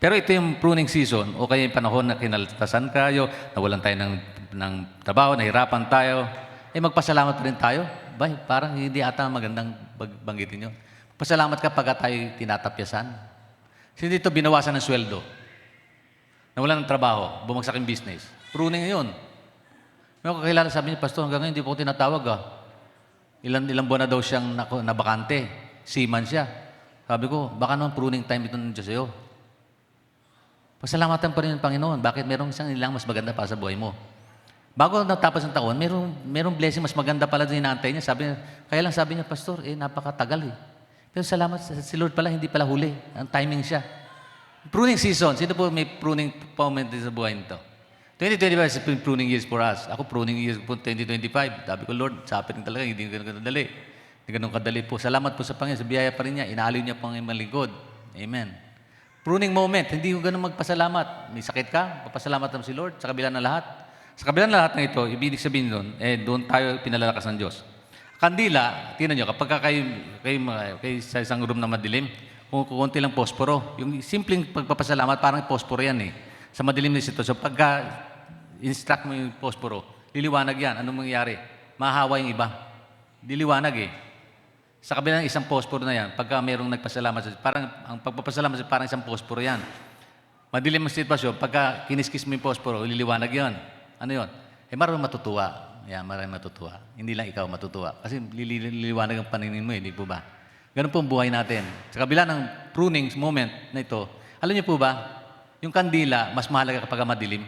S1: Pero ito yung pruning season, o kaya yung panahon na kinaltasan kayo, nawalan tayo ng trabaho, nahirapan tayo, magpasalamat pa rin tayo. Parang hindi ata magandang banggitin yun. Pasalamat ka pagka tayo tinatapyasan. Hindi ito binawasan ng sweldo. Nawalan ng trabaho, bumagsak yung business. Pruning yun. May ako kakilala, sabi niya, Pastor, hanggang ngayon hindi po ako tinatawag Ilang buwan na daw siyang nabakante. Seaman siya. Sabi ko, baka naman pruning time ito ng Diyos sa'yo. Pasalamatan pa rin ng Panginoon. Bakit merong isang ilang mas maganda pa sa buhay mo? Bago natapos ng taon, merong blessing mas maganda pala din inaantay niya. Kaya lang sabi niya, Pastor, napakatagal Pero salamat si Lord pala, hindi pala huli. Ang timing siya. Pruning season. Sino po may pruning moment sa buhay nito? 2025 is pruning years for us. Ako pruning years po 2025. Sabi ko, Lord, sapit ng talaga, hindi ganun kadali. Hindi ganun kadali po. Salamat po sa Panginoon. Sa biyaya pa rin niya. Inaaliw niya po ang maligod. Amen. Pruning moment. Hindi ko ganun magpasalamat. May sakit ka, papasalamat mo si Lord sa kabila ng lahat. Sa kabila ng lahat ng ito, ibig sabihin doon, doon tayo pinalalakas ng Diyos. Kandila, tingnan nyo, kapag kayo sa isang room na madilim, kung kunti lang posporo, yung simpleng pagpapasalamat, parang posporo yan Sa madilim na sitwasyon, pagka instruct mo yung posporo, liliwanag yan. Anong mangyayari? Mahahawa yung iba. Liliwanag Sa kabila ng isang posporo na yan, pagka mayroong nagpasalamat, parang ang pagpapasalamat parang isang posporo yan. Madilim ang sitwasyon, pagka kiniskis mo yung posporo, liliwanag yan. Ano yun? Maraming matutuwa. Maraming matutuwa. Hindi lang ikaw matutuwa. Kasi liliwanag ang paningin mo, hindi po ba? Ganun po ang buhay natin. Sa kabila ng pruning moment na ito, alam niyo po ba, yung kandila, mas mahalaga kapag madilim.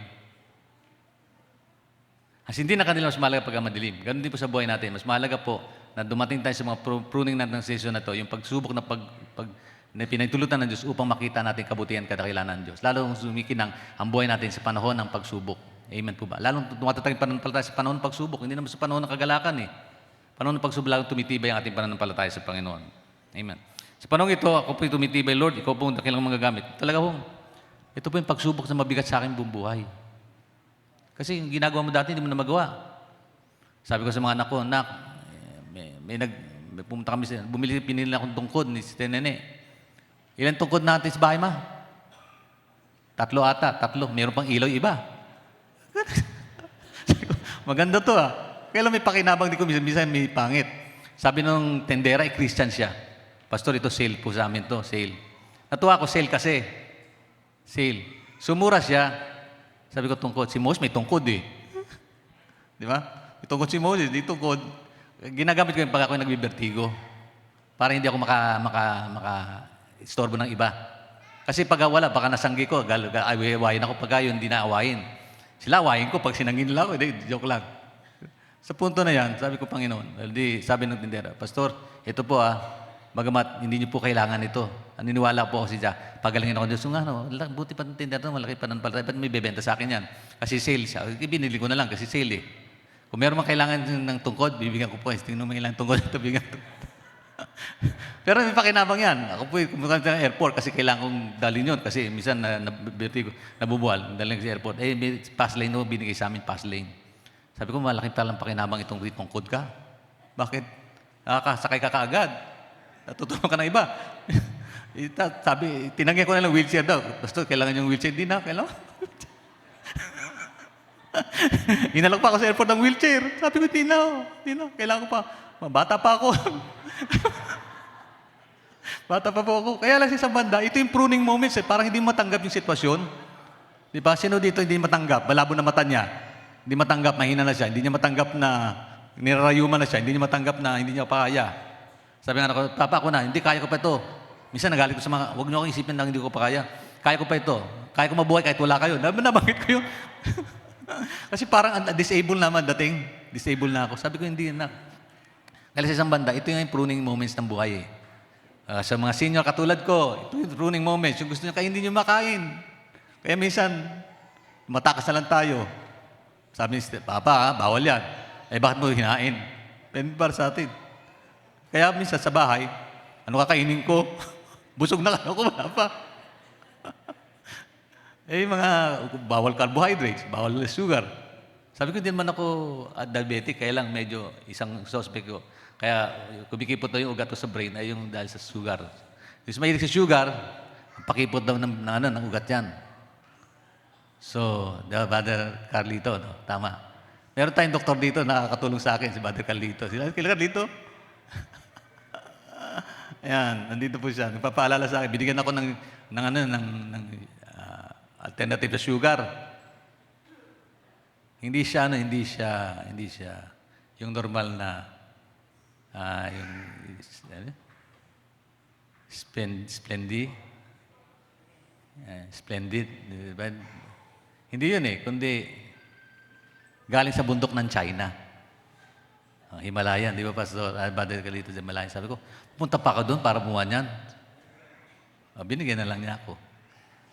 S1: As hindi na kandila, mas mahalaga kapag madilim. Ganun din po sa buhay natin. Mas mahalaga po na dumating tayo sa mga pruning natin ng season na to, yung pagsubok na na pinagtulutan ng Diyos upang makita natin kabutihan kadakilanan ng Diyos. Lalo kung sumikinang ang buhay natin sa panahon ng pagsubok. Amen po ba? Lalong tumatatagin pananampalataya sa panahon ng pagsubok. Hindi naman sa panahon ng kagalakan Panahon ng pagsubok, lalong tumitibay ang ating pananampalataya sa Panginoon. Amen. Sa panahon ito, ako po tumitibay, Lord, ikaw po ang dakilang magagamit. Talaga po, ito po yung pagsubok na mabigat sa akin buong buhay. Kasi yung ginagawa mo dati, hindi mo na magawa. Sabi ko sa mga anak ko, Nak, may pumunta kami, pinili na akong tungkod ni si Nene. Ilan tungkod natin sa bahay, ma? 3 ata, 3. Meron pang ilaw iba. Maganda to Kaya lang may pakinabang di ko, minsan may pangit. Sabi nung tendera, Christian siya. Pastor, ito sale po sa amin to, sale. Natuwa ko, sale kasi. Sale. Sumura siya. Sabi ko, tungkod. Si Moses may tungkod Di ba? May tungkod si Moses, di tungkod. Ginagamit ko yung pag ako nagbibertigo. Para hindi ako maka-istorbo ng iba. Kasi pag wala, baka nasanggi ko. Awayin ako pag yun, hindi na awayin. Sila awayin ko pag sinangin nila ako. Joke lang. Sa punto na yan, sabi ko, Panginoon, sabi ng tindera, Pastor, ito po bagamat hindi niyo po kailangan ito. Naniniwala po ako siya. Pagalingin ako, Diyos, buti pa ng tindera, malaki pa ng palatay, ba't may bebenta sa akin yan? Kasi sale siya. Binili ko na lang kasi sale Kung meron man kailangan ng tungkod, bibigyan ko po. Tingnan mo ilang tungkod ito, bibigyan ko. Pero may pakinabang yan. Ako po, kumuha sa airport kasi kailangan kong dalhin yun. Kasi minsan nabubuhal, dalhin sa airport. May pass lane binigay sa amin, pass lane. Sabi ko, malaking palang pakinabang itong tungkod ka. Bakit? Nakakasakay ka kaagad. Natutulong ka ng iba. Sabi, tinanggihan ko na lang wheelchair daw. Basta kailangan yung wheelchair. Hindi na, kailangan. Inalok pa ako sa airport ng wheelchair. Sabi ko, hindi na. Kailangan ko pa. Bata pa ako. Bata pa po ako. Kaya lang sa banda, ito yung pruning moments Parang hindi matanggap yung sitwasyon. Di ba? Sino dito hindi matanggap? Malabo na mata niya. Hindi matanggap, mahina na siya. Hindi niya matanggap na nirarayuman na siya. Hindi niya matanggap na hindi niya pa kaya. Sabi nga ako, Papa ako na, hindi kaya ko pa ito. Minsan nagalit ko sa mga, huwag niyo akong isipin na hindi ko pa kaya. Kaya ko pa ito. Kaya ko mabuhay kahit wala kayo. Nabanggit ko yun. Kasi parang disabled naman dating. Disabled na ako. Sabi ko, hindi na. Kasi sa isang banda, ito yung pruning moments ng buhay sa mga senior katulad ko, ito yung pruning moments. Yung gusto niyo kayo, hindi niyo makain. Kaya minsan, matakas na lang tayo. Sabi ni Papa, bawal yan. Bakit mo hinain? Para sa atin. Kaya minsan sa bahay, ano kakainin ko? Busog na ako, wala pa. Mga bawal carbohydrates, bawal sugar. Sabi ko, hindi naman ako diabetic, kaya lang medyo isang suspect ko. Kaya kumikipot daw yung ugat ko sa brain ay yung dahil sa sugar. Kasi mahilig sa sugar, pakipot daw ng ugat yan. So, Brother Carlito, tama. Meron tayong doktor dito na nakakatulong sa akin, si Brother Carlito. Sila, Carlito? Ayan, nandito po siya. Nagpapaalala sa akin. Binigyan ako ng alternative na sugar. Hindi siya yung normal na yung ano? Splendid. Diba? Hindi yun kundi galing sa bundok ng China. Himalayan, di ba, Pastor? Brother Carlito sa Himalayan. Sabi ko, punta pa ako doon para buwan yan. Binigyan na lang niya ako.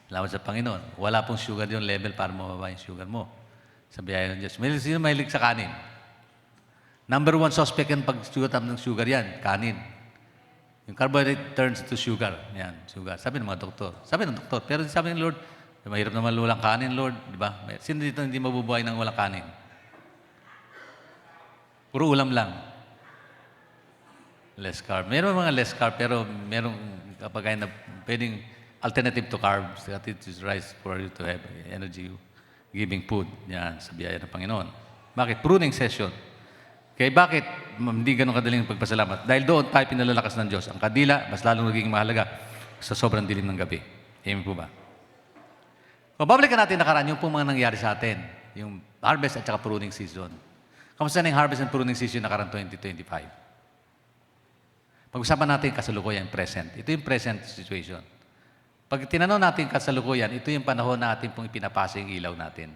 S1: Salamat sa Panginoon. Wala pong sugar yung level para mababa yung sugar mo. Sa biyaya ng Diyos. Sino mahilig sa kanin? Number one suspect yan pag ng sugar yan, kanin. Yung carbohydrate turns to sugar. Yan, sugar. Sabi ng mga doktor. Sabi ng doktor. Pero sabi ng Lord, mahirap naman walang kanin, Lord. Di ba? Sino dito hindi mabubuhay ng walang kanin? Puro ulam lang. Less carb. Meron mga less carb, pero merong kapag na pwedeng alternative to carbs. That is rice for you to have energy-giving food. Yan, sa biyaya ng Panginoon. Bakit? Pruning session. Kaya bakit hindi ganun kadaling pagpasalamat? Dahil doon tayo pinalalakas ng Diyos. Ang kadila, mas lalong nagiging mahalaga sa sobrang dilim ng gabi. Amen po ba? Kung babalikan natin nakaraan, yung pong mga nangyari sa atin. Yung harvest at saka pruning season. Kamusta na yung harvest and pruning season nakaraan 2025? Pag-usapan natin kasalukuyan, present. Ito yung present situation. Pag tinanong natin kasalukuyan, ito yung panahon na ating pong ipinapasa yung ilaw natin.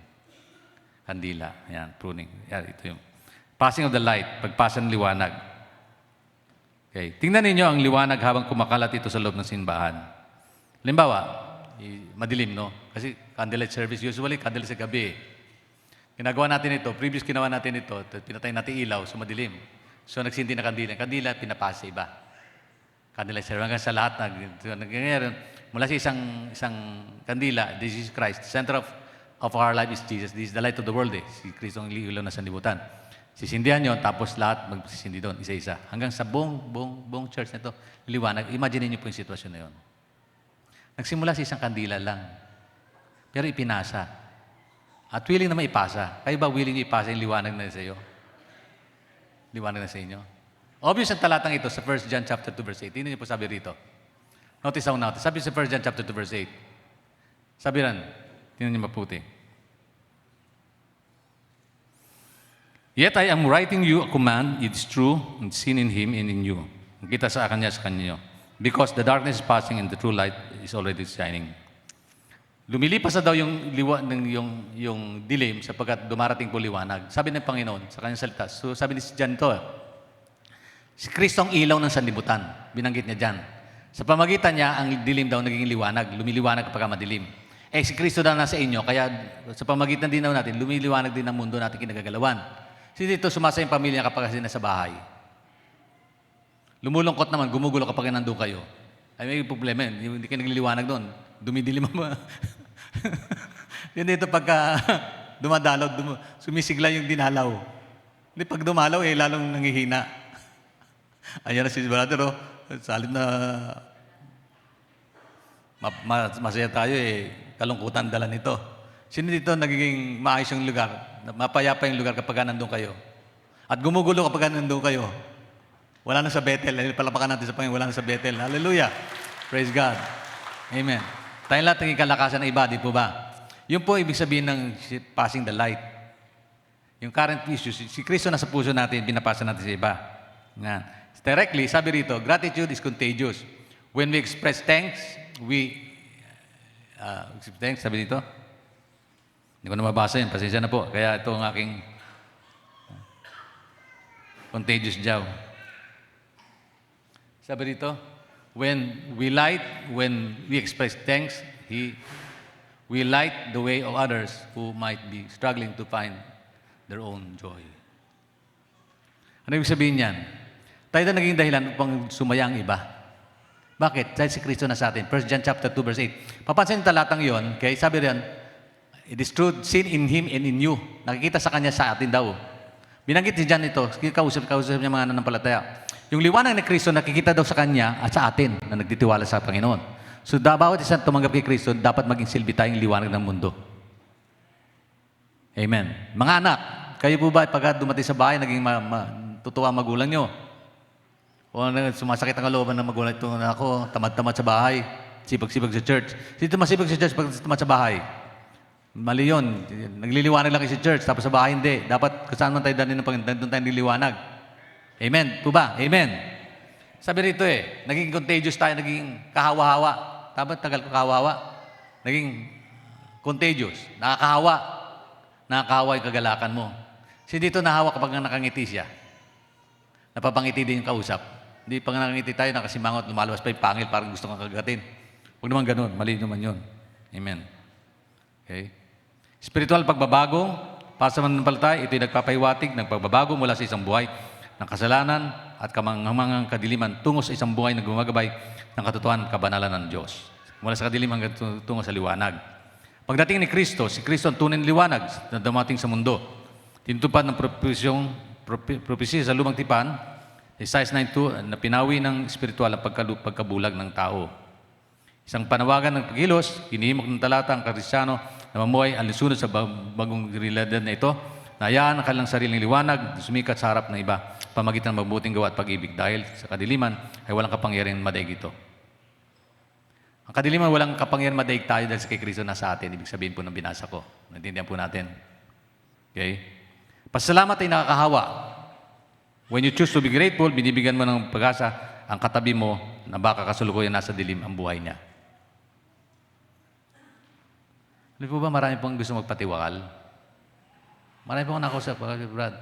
S1: Kandila. Yan, pruning. Yan, ito yung passing of the light, pagpasa ng liwanag. Okay. Tingnan ninyo ang liwanag habang kumakalat ito sa loob ng simbahan. Halimbawa, madilim, no? Kasi candlelight service, usually candlelight sa gabi. Ginagawa natin ito, previous ginawa natin ito, pinatay natin ilaw, so madilim. So nagsindi na kandila. Kandila, pinapasa sa iba. Candlelight service. Hanggang sa lahat, nangyayari. Mula sa isang kandila, this is Christ. The center of our life is Jesus. This is the light of the world. Si Kristo ang ilaw na sanlibutan. Sisindihan yun, tapos lahat magsisindi doon, isa-isa. Hanggang sa buong church na ito, liwanag. Imagine niyo po yung sitwasyon na yun. Nagsimula sa isang kandila lang. Pero ipinasa. At willing na maipasa. Kayo ba willing ipasa yung liwanag na sa iyo? Liwanag na sa inyo? Obvious ang talatang ito sa 1 John chapter 2 verse 8. Tingnan niyo po sabi rito. Notice how notice. Sabi sa 1 John chapter 2 verse 8. Sabi rin, tingnan niyo maputi. Yet I am writing you a command, it is true, and seen in Him and in you. Kita sa kanya sa kanyo. Because the darkness is passing and the true light is already shining. Lumilipas na daw yung dilim sapagkat dumarating po liwanag. Sabi ng Panginoon sa kanyang salita. So sabi ni John to, si Kristo ang ilaw ng sanlibutan. Binanggit niya dyan. Sa pamagitan niya, ang dilim daw naging liwanag. Lumiliwanag kapag madilim. Si Kristo daw nasa inyo, kaya sa pamagitan din daw natin, lumiliwanag din ang mundo natin kinagagalawan. Kasi dito, sumasa yung pamilya kapag kasi nasa bahay. Lumulungkot naman, gumugulo kapag nandun kayo. Ay, may problema yun. Hindi kayo nagliliwanag doon. Dumidilim mo. Yan dito pagka dumadalaw, sumisigla yung dinalaw. Hindi pag dumalaw, lalong nangihina. Ayan na si brother, salit na masaya tayo, kalungkutan dala nito. Sino dito nagiging maayos yung lugar? Mapayapa yung lugar kapag nandun kayo. At gumugulo kapag nandun kayo. Wala na sa Bethel. Palapakan natin sa Panginoon, wala na sa Bethel. Hallelujah. Praise God. Amen. Tayong lahat naging kalakasan ng iba, di po ba? Yun po ibig sabihin ng passing the light. Yung current issue, si Kristo nasa puso natin, binapasa natin sa iba. Yan. Directly, sabi rito, gratitude is contagious. When we express thanks, sabi dito, hindi ko na mabasa yun, pasensya na po. Kaya ito ang aking contagious job. Sabi dito, when we express thanks, we light the way of others who might be struggling to find their own joy. Ano ibig sabihin yan? Tayo na naging dahilan upang sumaya ang iba. Bakit? Dahil si Kristo na sa atin. 1 John chapter 2 verse 8. Papansin yung talatang yon, kaya sabi riyan, it is true, seen in Him and in you. Nakikita sa Kanya sa atin daw. Binanggit si John ito, kausap niya mga nanampalataya. Yung liwanag ni Kristo nakikita daw sa Kanya at sa atin na nagtitiwala sa Panginoon. So, bawat isang tumanggap kay Kristo, dapat maging silbi tayong liwanag ng mundo. Amen. Mga anak, kayo po ba pagka dumating sa bahay, naging tutuwa magulang nyo? O sumasakit ang kalooban ng magulang ito na ako, tamad-tamad sa bahay, sipag-sipag sa church. Dito masipag sa church pag tamad sa bahay. Mali yun. Nagliliwanag lang kayo sa church, tapos sa bahay hindi. Dapat kung saan man tayo dalhin ng Panginoon, doon tayo nililiwanag. Amen. Po ba? Amen. Sabi rito naging contagious tayo, naging kahawa-hawa. Dapat tagal ko kahawa-hawa. Naging contagious. Nakakahawa. Nakakahawa yung kagalakan mo. Kasi dito nahawa kapag nakangiti siya. Napapangiti din yung kausap. Hindi pag nakangiti tayo, nakasimangot, lumalabas pa yung pangil, parang gusto kang kagatin. Huwag naman ganun. Mali naman yun. Amen. Okay? Spiritual pagbabago, para sa mananampalataya, ito'y nagpapahiwatig ng pagbabago mula sa isang buhay ng kasalanan at kamanghamangang kadiliman tungo sa isang buhay na gumagabay ng katotohanan at kabanalan ng Diyos. Mula sa kadiliman tungo sa liwanag. Pagdating ni Kristo, si Kristo ang tunay na liwanag na dumating sa mundo. Tinutupad ng propesya sa lumang tipan, Isaiah 9:2, na pinawi ng spiritual ang pagkabulag ng tao. Isang panawagan ng pagkilos, hinihimok ng talata ang Kristyano na mamuhay ang lisunod sa bagong realidad na ito, na hayaan ang kanilang sariling liwanag, sumikat sa harap ng iba, pamagitan ng mabuting gawa at pag-ibig, dahil sa kadiliman ay walang kapangyarihan madaig ito. Ang kadiliman, walang kapangyarihan madaig tayo dahil sa kay Kristo na sa atin. Ibig sabihin po ng binasa ko. Naintindihan po natin. Okay? Pasalamat ay nakakahawa. When you choose to be grateful, binibigyan mo ng pag-asa ang katabi mo na baka kasulukuyan nasa dilim ang buhay niya. Alam po ba, marami pong gusto magpatiwakal? Marami pong nakausap, Brad.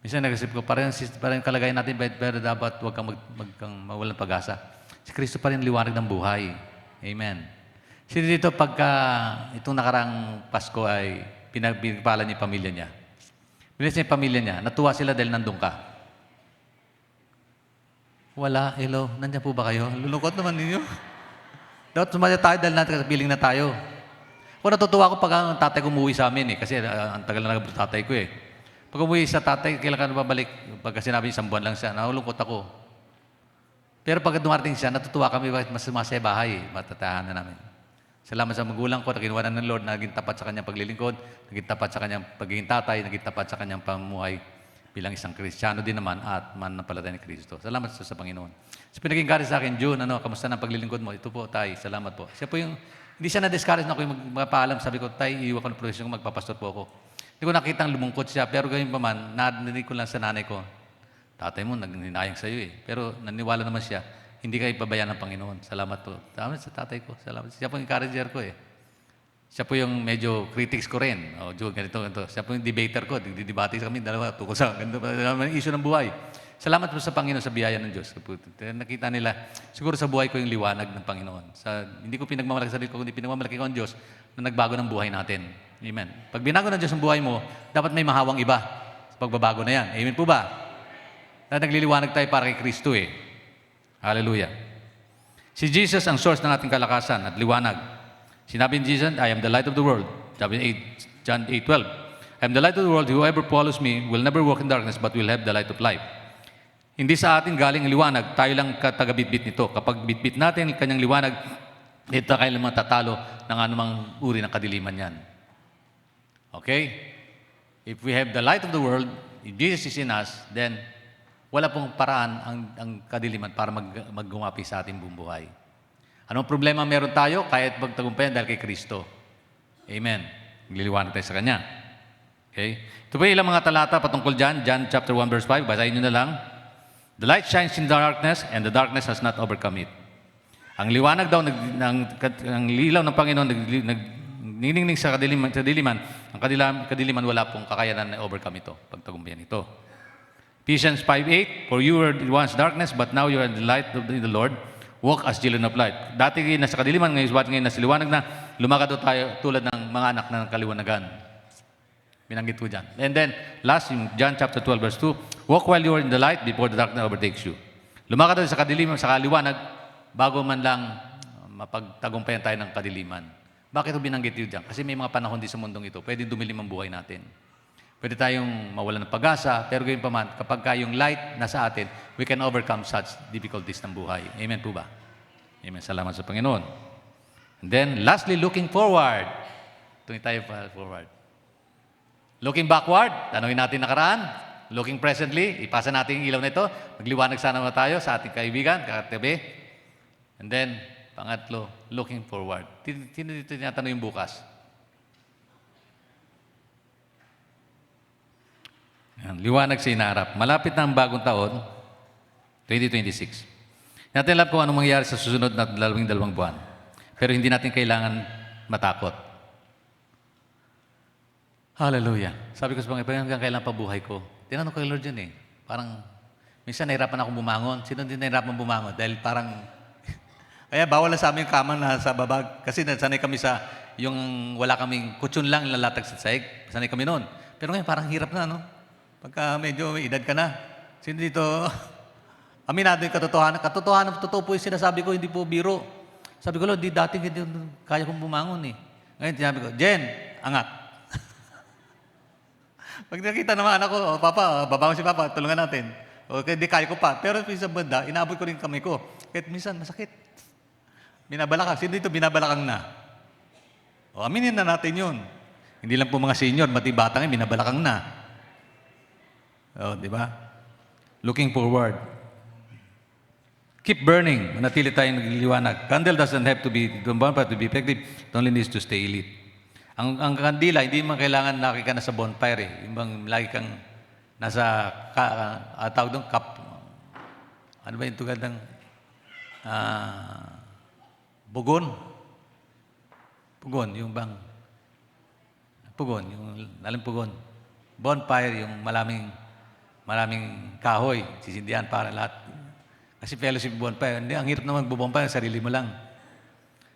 S1: Minsan nag-isip ko, parang kalagayan natin, pero dapat huwag kang mawalan pag-asa. Si Kristo pa rin liwanag ng buhay. Amen. Sino dito pagka itong nakarang Pasko ay pinagpala niya yung pamilya niya? Bilis niya yung pamilya niya. Natuwa sila dahil nandun ka. Wala. Hello. Nandiyan po ba kayo? Lulungkot naman ninyo. Dapat sumaya tayo dahil natin kapiling na tayo. Kung natutuwa ko pag ang tatay ko umuwi sa amin kasi ang tagal na nag tatay ko Pag umuwi sa tatay, kailan ka na babalik? Pagka sinabi isang buwan lang siya, nahulungkot ako. Pero pag dumarating siya, natutuwa kami bakit mas sumasaya bahay, matatahan na namin. Salamat sa magulang ko, nakinuwanan ng Lord, naging tapat sa kanyang paglilingkod, naging tapat sa kanyang pagiging tatay, naging tapat sa kanyang pamumuhay bilang isang Kristiyano din naman at mananampalataya ni Kristo. Salamat sa Panginoon. So pinaging kari sa akin, June, kamusta na ang paglilingkod mo? Ito po, tay, salamat po. Siya po yung, hindi siya na-discourage na ako yung magpapaalam. Sabi ko, tay, iiwan ko ng profesyon ko, magpapastor po ako. Hindi ko nakita ang lumungkot siya, pero gayon pa man, narinig ko lang sa nanay ko, tatay mo, nagninayang sa iyo Pero naniwala naman siya, hindi kayo pabayaan ng Panginoon. Salamat po. Salamat sa tatay ko. Salamat. Siya po yung encourager ko Siya po yung medyo critics ko rin. Jude, ganito. Siya po yung debater ko. Didibati kami, dalawa, tukol sa ganito. Issue ng buhay. Salamat po sa Panginoon, sa biyaya ng Diyos. Nakita nila, siguro sa buhay ko yung liwanag ng Panginoon. Hindi ko pinagmamalaki sa sarili ko, kundi pinagmamalaki ko ang Diyos na nagbago ng buhay natin. Amen. Pag binago ng Diyos ang buhay mo, dapat may mahawang iba sa pagbabago na yan. Amen po ba? Dahil nagliliwanag tayo para kay Kristo Hallelujah. Si Jesus ang source ng ating kalakasan at liwanag. Sinabi ni Jesus, I am the light of the world. Sabi ni John 8:12. I am the light of the world. Whoever follows me will never walk in darkness but will have the light of life. Hindi sa atin galing ang liwanag, tayo lang taga-bitbit nito. Kapag bitbit natin ang kanyang liwanag, ito kayo lang matatalo ng anumang uri ng kadiliman yan. Okay? If we have the light of the world, if Jesus is in us, then wala pong paraan ang kadiliman para maggumapi sa ating buong buhay. Anong problema meron tayo? Kahit magtagumpayan dahil kay Kristo. Amen. Magliliwanag tayo sa Kanya. Okay? Ito po ilang mga talata patungkol dyan. John chapter 1 verse 5. Basahin nyo na lang. The light shines in darkness and the darkness has not overcome it. Ang liwanag daw, ang lilaw ng Panginoon, nagniningning sa kadiliman, ang kadiliman wala pong kakayanan na overcome ito, pagtagumpayan ito. Ephesians 5:8, for you were once darkness, but now you are the light of the Lord. Walk as children of light. Dati nasa kadiliman, ngayon nasa liwanag na, lumakad tayo tulad ng mga anak ng kaliwanagan. Binanggit ko dyan. And then, last, in John chapter 12, verse 2, walk while you are in the light before the darkness overtakes you. Lumakad tayo sa kadiliman, sa kaliwanag, bago man lang mapagtagumpayan tayo ng kadiliman. Bakit ko binanggit yun dyan? Kasi may mga panahon din sa mundong ito, pwede dumilim ang buhay natin. Pwede tayong mawalan ng pag-asa, pero gayon pa man, kapag yung light nasa atin, we can overcome such difficulties ng buhay. Amen po ba? Amen. Salamat sa Panginoon. And then, lastly, looking forward. Ito tayo forward. Looking backward, tanongin natin nakaraan. Looking presently, ipasa natin yung ilaw na ito. Magliwanag sana naman tayo sa ating kaibigan, kakatabi. And then, pangatlo, looking forward. Sino dito tinatanong yung bukas? Yan, liwanag sa inaharap. Malapit na ang bagong taon, 2026. Natin alam kung anong mangyayari sa susunod na 22 buwan. Pero hindi natin kailangan matakot. Hallelujah. Sabi ko sa mga hanggang kailan pa buhay ko? Tinanong ko kay Lord yun eh. Parang, minsan nahirapan akong bumangon. Sino din nahirapan bumangon? Dahil parang, kaya bawal na sa amin yung kama na sa babag. Kasi sanay kami sa, yung wala kaming kutsyon lang lalatag sa saig. Sanay kami noon. Pero ngayon parang hirap na, no? Pagka medyo may edad ka na. Sino dito, aminado yung katotohanan. Katotohanan, totoo po yung sinasabi ko, hindi po biro. Sabi ko, Lord, di dati kaya kong bumangon eh. Ngayon, sinabi ko, Jen, angat. Pag nakita naman anak ko, oh, Papa, babangon si Papa, tulungan natin. Okay, di kaya ko pa. Pero sa banda, inaabot ko rin kamay ko. Kahit minsan, masakit. Binabalakang. Sino dito binabalakang na? O, aminin na natin yun. Hindi lang po mga senior, mati batang binabalakang na. O, di ba? Looking forward. Keep burning. Manatili tayong nagliliwanag. Candle doesn't have to be, to be effective. It only needs to stay lit. Ang kandila, hindi man kailangan lagi ka na sa bonfire eh. Yung bang lagi kang nasa, tawag doon, ano ba yung tugad ng bugon? Pugon, yung bang, pugon, yung alam pugon. Bonfire, yung maraming kahoy, sisindihan para lahat. Kasi fellowship bonfire, hindi, ang hirap naman bubonfire, sarili mo lang.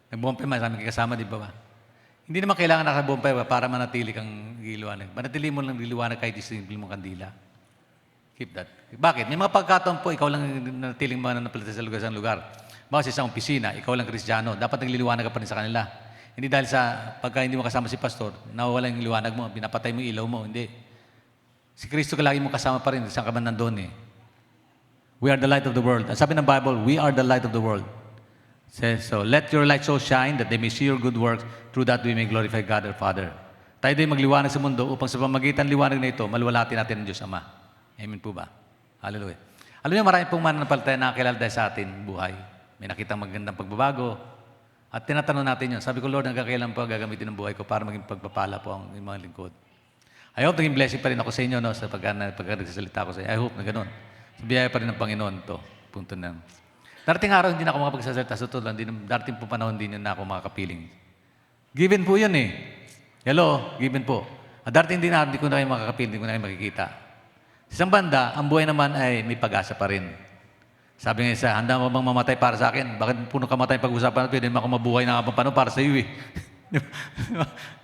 S1: Nag-bonfire, marami kasama, di ba ba? Hindi naman kailangan naka-bonfire para manatili kang giliwanag. Manatili mo lang giliwanag kahit simple mong kandila. Keep that. Bakit? May mga pagkataon po, ikaw lang nanatiling mananampalataya sa lugar. Baka sa isang opisina, ikaw lang Kristiyano, dapat nagliliwanag ka pa rin sa kanila. Hindi dahil sa pagka hindi mo kasama si pastor, nawawala yung liwanag mo, binapatay mo yung ilaw mo. Hindi. Si Kristo ka lagi mo kasama pa rin, saan ka man nandun eh. We are the light of the world. Sabi ng Bible, we are the light of the world. Says, so, let your light so shine that they may see your good works, through that we may glorify God our Father. Tayo din magliwanag sa mundo upang sa pamagitan liwanag na ito, maluwalhati natin ang Diyos Ama. Amen po ba? Hallelujah. Alam niyo, marami pong mananampalataya na nakakilala dahil sa atin buhay. May nakitang magandang pagbabago. At tinatanong natin yun. Sabi ko, Lord, hanggang kailan po gagamitin ang buhay ko para maging pagpapala po ang mga lingkod. I hope naging blessing pa rin ako sa inyo no, sa pagka nagsasalita ko sa inyo. I hope na ganoon. Biyaya pa rin ng Panginoon to. Punto na. Darating araw, hindi na ako makapagsasalita sa tulad. Darating po panahon, hindi na ako makakapiling. Given po yun eh. Hello, given po. At darating din na, hindi ko na kayo makakapiling, hindi ko na kayo makikita. Sa isang banda, ang buhay naman ay may pag-asa pa rin. Sabi nga isa, handa mo bang mamatay para sa akin? Bakit puno kamatay pag-usapan natin? Pwede naman ako mabuhay na kapag paano para sa iyo eh.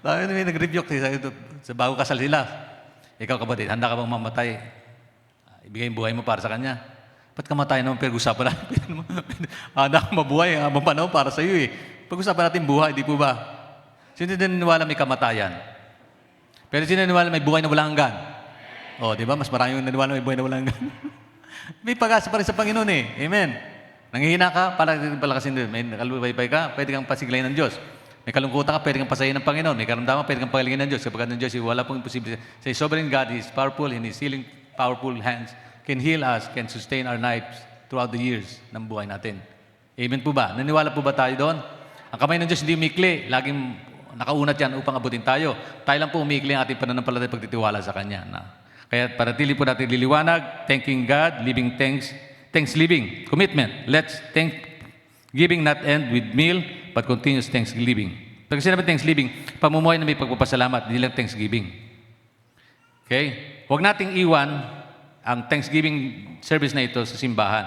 S1: Sabi nga may nag-rebuke sa bago kasal sila. Ikaw kapatid, handa ka bang mamatay? Ibigay yung buhay mo para sa kanya. Ba't kamatay naman pag-usapan natin? Handa ka mabuhay habang panahon para sa iyo eh. Pag-usapan natin buhay, di po ba? Sino din naniwala may kamatayan? Pero sino naniwala may buhay na walang hanggan? O, di ba? Mas marami yung naniwala may buhay na walang hanggan. May pag-asa pa rin sa Panginoon eh. Amen. Nanghihina ka, palakasin din. May nakalubaybay ka, pwede kang pasiglayin ng Diyos. May kalungkutan ka, pwede kang pasayin ng Panginoon. May karamdaman, pwede kang pagalingin ng Diyos. Kapag ng Diyos, wala pong imposible. Say, sovereign God is powerful in His healing, powerful hands, can heal us, can sustain our lives throughout the years ng buhay natin. Amen po ba? Naniwala po ba tayo doon? Ang kamay ng Diyos hindi umikli. Laging nakaunat yan upang abutin tayo. Tayo lang po umikli ang ating pananampalataya pagtitiwala sa Kanya. Kaya panatili po natin liliwanag, thanking God, living thanks living, commitment. Let's giving not end with meal, but continuous thanksgiving. Pag sinabi thanksgiving, pamumuhay na may pagpapasalamat, hindi lang thanksgiving. Okay? Huwag nating iwan ang thanksgiving service na ito sa simbahan.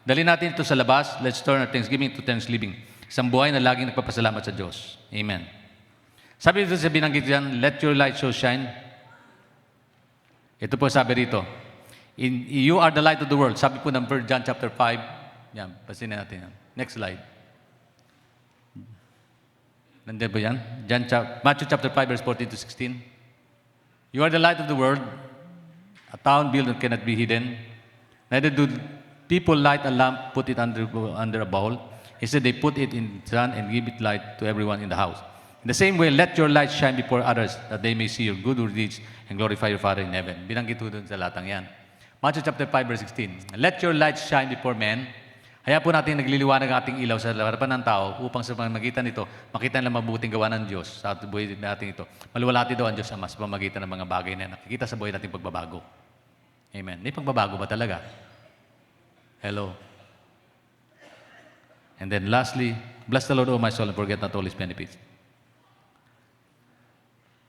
S1: Dali natin ito sa labas. Let's turn our thanksgiving to thanksgiving. Isang buhay na laging nagpapasalamat sa Diyos. Amen. Sabi dito sa binanggit dyan, let your light so shine. Ito po sabi rito, you are the light of the world. Sabi po ng John chapter 5. Yan, pasin natin yan. Next slide. Nandiyan po yan? Matthew chapter 5, verse 14 to 16. You are the light of the world. A town built that cannot be hidden. Neither do people light a lamp, put it under a bowl. Instead, they put it in the sun and give it light to everyone in the house. In the same way, let your light shine before others that they may see your good deeds and glorify your Father in heaven. Binanggit po doon sa latang yan. Matthew chapter 5, verse 16. Let your light shine before men. Hayaan po natin nagliliwanag ang ating ilaw sa harapan ng tao upang sa pamamagitan nito, makita nila mabuting gawa ng Diyos sa ating buhay natin ito. Maluwalhati daw ang Diyos Ama sa pamamagitan ng mga bagay na nakikita sa buhay nating pagbabago. Amen. May pagbabago ba talaga? Hello. And then lastly, bless the Lord, O my soul, and forget not all His benefits.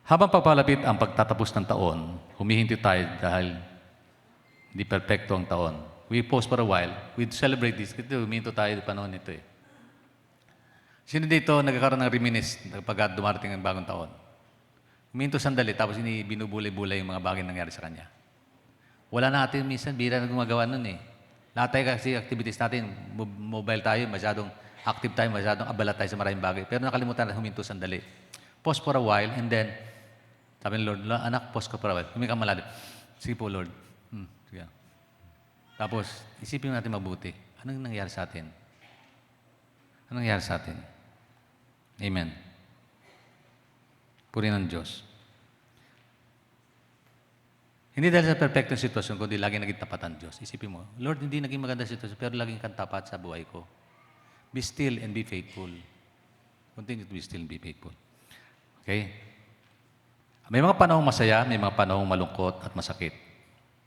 S1: Habang papalapit ang pagtatapos ng taon, humihinti tayo dahil hindi perfecto ang taon. We pause for a while. We celebrate this. Ito, huminto tayo sa panahon nito eh. Sino dito nagkakaroon ng reminisce kapag dumarating ang bagong taon? Huminto sandali, tapos binubulay-bulay yung mga bagay na nangyari sa kanya. Wala na natin minsan, bira na gumagawa nun eh. Lahat tayo kasi activities natin, mobile tayo, masyadong active tayo, masyadong abala tayo sa maraming bagay. Pero nakalimutan na huminto sandali. Pause for a while, and then, sabi ng Lord, anak, pause ka for a while. Huminga ka malalim. Sige po, Lord. Sige. Tapos, isipin natin mabuti. Anong nangyari sa atin? Anong nangyari sa atin? Amen. Purihin ng Diyos. Hindi dahil sa perfectong sitwasyon, kundi laging naging tapat ang Diyos. Isipin mo, Lord, hindi naging maganda sitwasyon, pero laging kang tapat sa buhay ko. Be still and be faithful. Continue to be still and be faithful. Okay? May mga panahong masaya, may mga panahong malungkot at masakit.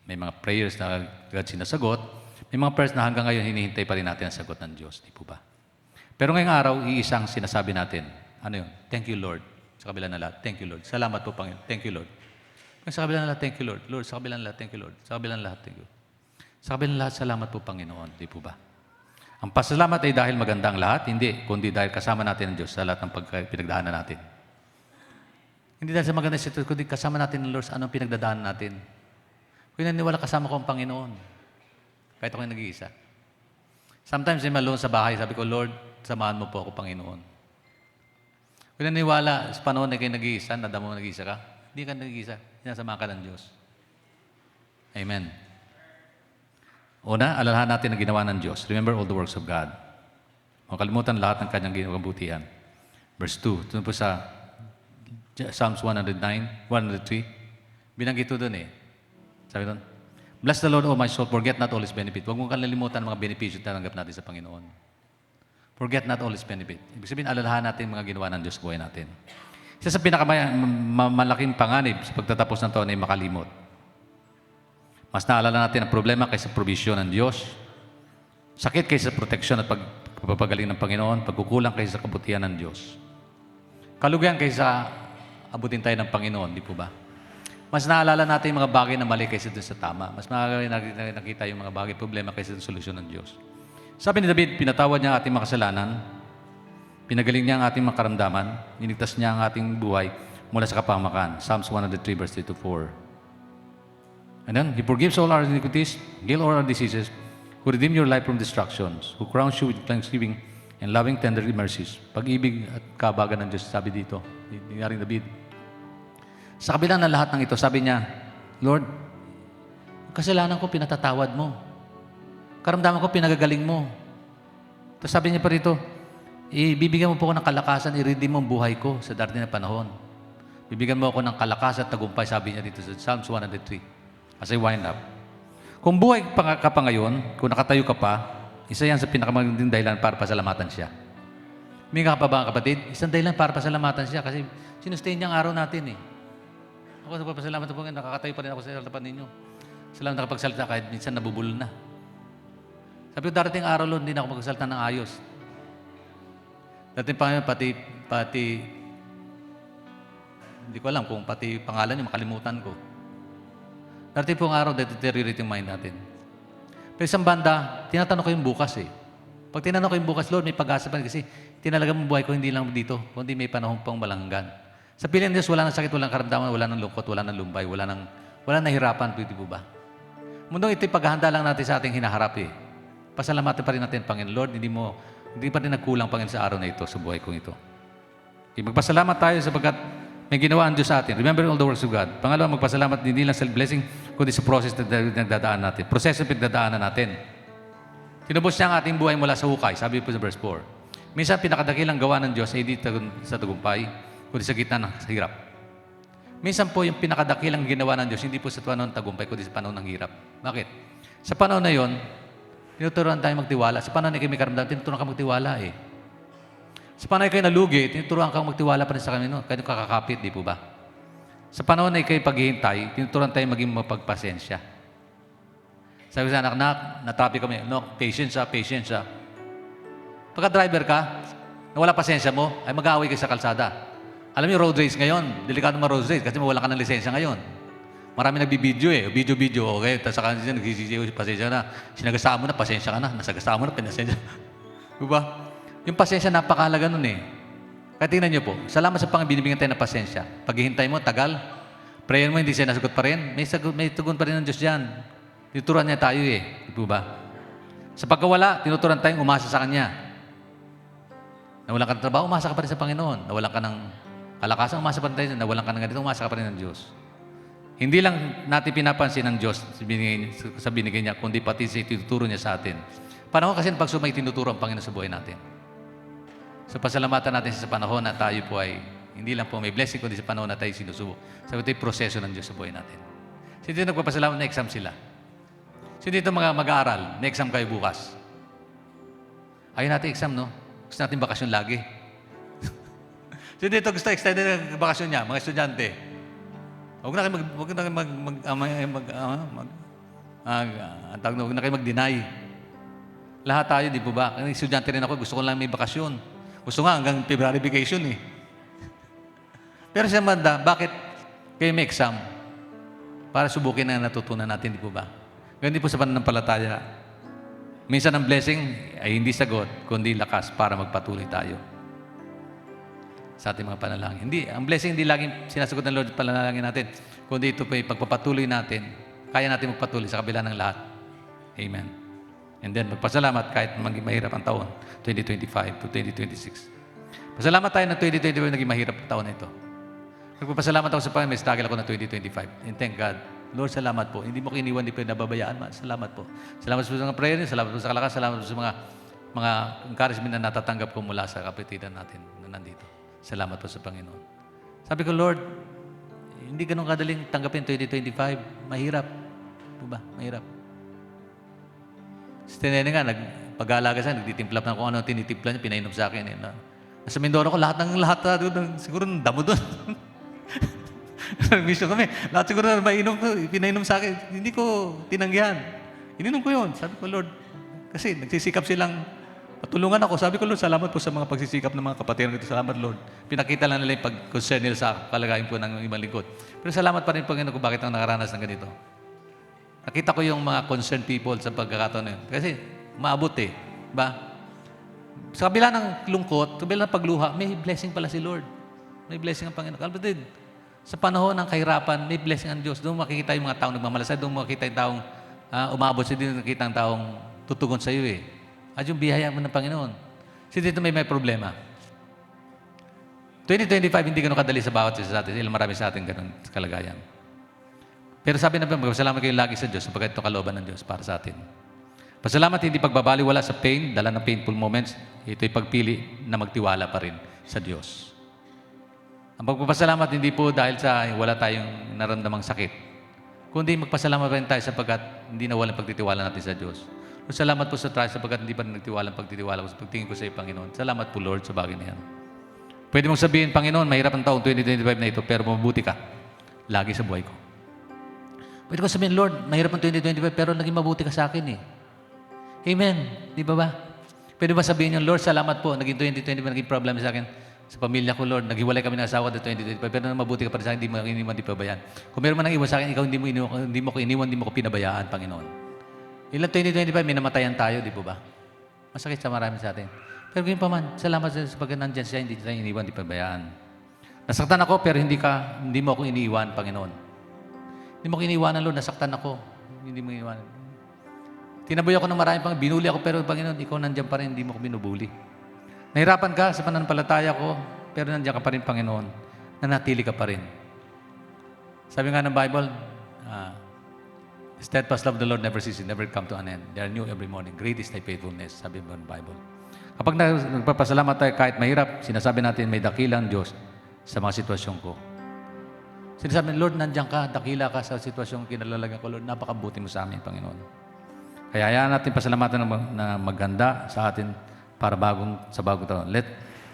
S1: May mga prayers na agad sinasagot, may mga prayers na hanggang ngayon hinihintay pa rin natin ang sagot ng Diyos. Di po ba? Pero ngayong araw, iisang sinasabi natin. Ano yun? Thank you, Lord. Sa kabila na lahat, thank you, Lord. Salamat po, Panginoon. Thank you, Lord. Sa kabila na lahat, thank you, Lord. Lord, sa kabila na lahat, thank you, Lord. Sa kabila na lahat, thank you. Sa kabila na lahat, salamat po, Panginoon. Di po ba? Ang pasalamat ay dahil maganda ang lahat, hindi, kundi dahil kasama natin ang Diyos sa lahat ng pinagdaanan natin. Hindi dahil sa maganda sitwasyon, kundi kasama natin ang Lord sa anong pinagdadaanan natin. Kung naniniwala kasama ko ang Panginoon, kahit ako yung nag-iisa. Sometimes I'm alone sa bahay, sabi ko, Lord, samahan mo po ako, Panginoon. Kung naniniwala sa panahon na kayo nag-iisa, nadamo mo nag-iisa ka, hindi ka nag-iisa, sinasama ka ng Diyos. Amen. Una, alalahan natin ang ginawa ng Diyos. Remember all the works of God. Makalimutan lahat ng kanyang kabutihan. Verse 2, ito po sa Psalms 109, 103. Binanggit ito doon eh. Sabi doon, bless the Lord, O my soul, forget not all His benefit. Huwag mong kalilimutan ang mga benepisyo na tanggap natin sa Panginoon. Forget not all His benefit. Ibig sabihin, alalahan natin mga ginawa ng Diyos sa buhay natin. Isa sa pinakamalaking panganib sa pagtatapos ng taon ay makalimot. Mas naalala natin ang problema kaysa provision ng Diyos, sakit kaysa proteksyon at pagpapagaling ng Panginoon, pagkukulang kaysa kabutihan ng Diyos. Kalugihan kaysa abutin tayo ng Panginoon, di po ba? Mas naalala natin yung mga bagay na mali kaysa dun sa tama. Mas nakita yung mga bagay, problema kaysa dun sa solusyon ng Diyos. Sabi ni David, pinatawad niya ang ating mga kasalanan, pinagaling niya ang ating mga karamdaman, inigtas niya ang ating buhay mula sa kapahamakan. Psalms 103, verse 3-4. And then, He forgives all our iniquities, heals all our diseases, who redeem your life from destructions, who crowns you with thanksgiving and loving tender mercies. Pag-ibig at kabagan ng Diyos, sabi dito, ni David. Sa kabila ng lahat ng ito, sabi niya, Lord, kasalanan ko pinatatawad mo. Karamdaman ko pinagagaling mo. Tapos sabi niya pa rito, ibibigyan mo po ako ng kalakasan, i-redeem mo ang buhay ko sa darating na panahon. Bibigyan mo ako ng kalakasan at tagumpay, sabi niya dito sa Psalms 103. As I wind up. Kung buhay ka pa ngayon, kung nakatayo ka pa, isa yan sa pinakamagandang dahilan para pasalamatan siya. Huminga ka pa ba, kapatid? Isang dahilan para pasalamatan siya kasi sinustain niya ang araw natin eh. Ako nagpapasalamat po, nakakatayo pa rin ako sa harapan ninyo. Salamat nakapagsalita kahit minsan nabubulol na. Sabi ko, darating araw Lord, hindi na ako magsalita ng ayos. Dating Panginoon, pati, hindi ko alam kung pati pangalan niyo, makalimutan ko. Darating po ang araw, deteriorate yung mind natin. Pero isang banda, tinatanong ko yung bukas eh. Pag tinanong ko yung bukas, Lord, may pag-asa pa kasi tinalaga mo buhay ko hindi lang dito, kundi may panahon pang malanggan. Sa pilihan ng Diyos, wala nang sakit, walang karamdaman, wala nang lungkot, wala nang lumbay, wala nang hirapan, pwede po ba? Mundong ito'y paghahanda lang natin sa ating hinaharap eh. Pasalamatan pa rin natin, Panginoon. Lord, hindi pa rin nagkulang, Panginoon, sa araw na ito, sa buhay kong ito. Okay, magpasalamat tayo sapagkat may ginawa ang Diyos sa atin. Remember all the works of God. Pangalawa, magpasalamat hindi lang sa blessing, kundi sa process na nagdadaan natin. Proseso na pinagdadaanan natin. Tinubos niya ang ating buhay mula sa hukay, sabi po sa verse 4. Minsan, pinakadakilang gawa ng Diyos ay di sa tagumpay, kundi sa gitna ng hirap. Minsan po yung pinakadakilang ginawa ng Diyos, hindi po sa panahon ng tagumpay, kundi sa panahon ng hirap. Bakit? Sa panahon na yon, tinuturuan tayo magtiwala. Sa panahon na kayo may karamdaman, tinuturuan ka magtiwala eh. Sa panahon na kayo nalugi, tinuturuan kang magtiwala pa rin sa kanino. Kayo kakakapit, di po ba? Sa panahon na kayo paghihintay, tinuturuan tayo maging mapagpasensya. Sabi sa anak, na-traffic kami, no, patience. Pagka driver ka, nawala pasensya mo, ay mag-aaway kayo sa kalsada. Alam niyo, road race ngayon, delikado mga road race kasi mawala ka ng lisensya ngayon. Marami nagbibideo eh, video, okay? Tapos saka nagsisisiyo, pasensya na. Sinagasama mo na, pasensya ka na. Nasagasama mo na, pinasensya. Diba? Yung pasensya, napakahalaga nun eh. Kaya tingnan niyo po, salamat sa binibigyan tayo ng pasensya. Paghihintay mo, tagal. Prayer mo, hindi siya nasagot pa rin. May tugon pa rin ng Diyos dyan. Tinuturuan niya tayo eh. Di ba? Sa pagkawala, tinuturuan tayong umasa sa Kanya. Nawalan ka ng trabaho, umasa ka pa rin sa Panginoon. Nawalan ka ng kalakasan, umasa pa rin tayo. Nawalan ka ng ganito, umasa ka pa rin ng Diyos. Hindi lang natin pinapansin ng Diyos sa binigay niya, kundi pati sa tinuturo niya sa atin. Panahon kasi pag sumay tinuturo ang Panginoon sa buhay natin. So pasalamatan natin sa panahon na tayo po ay hindi lang po may blessing, kundi sa panahon na tayo sinusubok. Sabi ito yung proseso ng Diyos sa buhay natin. Sino dito nagpapasalamat na exam sila? Sino dito mga mag-aaral? Na exam kayo bukas? Ayaw natin exam, no? Gusto natin bakasyon lagi. Sino dito gusto extended ang bakasyon niya? Mga estudyante. Huwag na kayo mag-deny. Lahat tayo, di po ba? Kasi estudyante rin ako, gusto ko lang may bakasyon. Gusto nga hanggang February vacation eh. Pero sa banda, bakit kayo may exam? Para subukin na natutunan natin, di po ba? Ganun din po sa pananampalataya. Minsan ang blessing ay hindi sagot, kundi lakas para magpatuloy tayo sa ating mga panalangin. Hindi, ang blessing hindi laging sinasagot ng Lord panalangin natin, kundi ito pa yung pagpapatuloy natin. Kaya natin magpatuloy sa kabila ng lahat. Amen. And then, magpasalamat kahit maging mahirap ang taon, 2025 to 2026. Pasalamat tayo na 2025 naging mahirap ang taon na ito. Nagpapasalamat ako sa Panginoon, may struggle ako na 2025. And thank God. Lord, salamat po. Hindi mo kiniwan, hindi pa nababayaan. Salamat po. Salamat po sa mga prayer, salamat po sa kalakas, salamat po sa mga encouragement na natatanggap ko mula sa kapatidan natin na nandito. Salamat po sa Panginoon. Sabi ko, Lord, hindi ganun kadaling tanggapin 2025. Mahirap. Diba? Mahirap. Si Tinene nga, pag-aalaga siya, nagtitimpla na kung ano tinitimpla niya, pinainom sa akin. Eh, na. Nasa Mindoro ko, lahat, siguro damo doon. Mission kami. Lahat siguro na pinainom sa akin. Hindi ko tinanggihan. Ininom ko yun. Sabi ko, Lord, kasi nagsisikap silang patulungan ako. Sabi ko, Lord, salamat po sa mga pagsisikap ng mga kapatiran ko. Salamat, Lord. Pinakita lang nila yung pag-concern nila sa kalagayan po ng ibang lingkod. Pero salamat pa rin, Panginoon, kung bakit ang nakaranas ng ganito. Nakita ko yung mga concerned people sa pagkakataon na yun. Kasi maabot eh. Ba? Sa kabila ng lungkot, sa kabila ng pagluha, may blessing pala si Lord. May blessing ang Panginoon. Kapatid, sa panahon ng kahirapan, may blessing ang Diyos. Doon makikita yung mga taong nagmamalasay. Doon makikita yung taong umabot. Doon makikita ang taong tutugon sa iyo eh. At yung biyaya mo ng Panginoon. Kasi dito may problema. 2025, hindi ganun kadali sa bawat isa sa atin. Ilang marami sa atin ganun kalagayan. Pero sabi na ba, magpasalamat kayo lagi sa Diyos sapagkat ito kalooban ng Diyos para sa atin. Pasalamat hindi pagbabaliwala sa pain, dala ng painful moments. Ito'y pagpili na magtiwala pa rin sa Diyos. Ang pagpapasalamat hindi po dahil sa wala tayong naramdamang sakit, kundi magpasalamat pa rin tayo sapagkat hindi na walang pagtitiwala natin sa Diyos. Salamat po sa trial sapagkat hindi pa rin nagtiwala ang pagtitiwala ko sa pagtingin ko sa iyo, Panginoon. Salamat po, Lord, sa bagay na yan. Pwede mong sabihin, Panginoon, mahirap ang taong 2025 na ito, pero mabuti ka lagi sa buhay ko. Pwede ko sabihin, Lord, mahirap ang 2025, pero naging mabuti ka sa akin eh. Amen. Di ba ba? Pwede ba sabihin yung Lord, salamat po, naging 2025, naging problem sa akin. Sa pamilya ko, Lord, naghiwalay kami ng asawa ng 2025, pero mabuti ka pa rin sa akin, hindi mo iniwan, hindi pabayaan. Kung meron man nang iwan sa akin, ikaw hindi mo ko iniwan, hindi mo ko pinabayaan, Panginoon. Ilang 2025, may namatayan tayo, di po ba? Masakit sa marami sa atin. Pero ganyan pa man, salamat sa pag nandyan siya, hindi tayo iniwan, hindi pabayaan. Nasaktan ako, pero hindi mo ako iniwan, Panginoon. Hindi mo ko iniwanan, Lord, nasaktan ako. Hindi mo iniwanan. Tinaboy ako ng marami pang, binuli ako, pero Panginoon, ikaw nandyan pa rin, hindi mo ko binubuli. Nahirapan ka sa pananampalataya ko, pero nandiyan ka pa rin, Panginoon. Nanatili ka pa rin. Sabi nga ng Bible, steadfast love of the Lord never ceases, never come to an end. They are new every morning. Great is thy faithfulness, sabi mo ng Bible. Kapag nagpapasalamat tayo kahit mahirap, sinasabi natin may dakilang Diyos sa mga sitwasyon ko. Sinasabi, Lord, nandiyan ka, dakila ka sa sitwasyong kinalalagan ko. Lord, napakabuti mo sa amin, Panginoon. Kaya hayaan natin pasalamatan na maganda sa atin para sa bagong taon. Let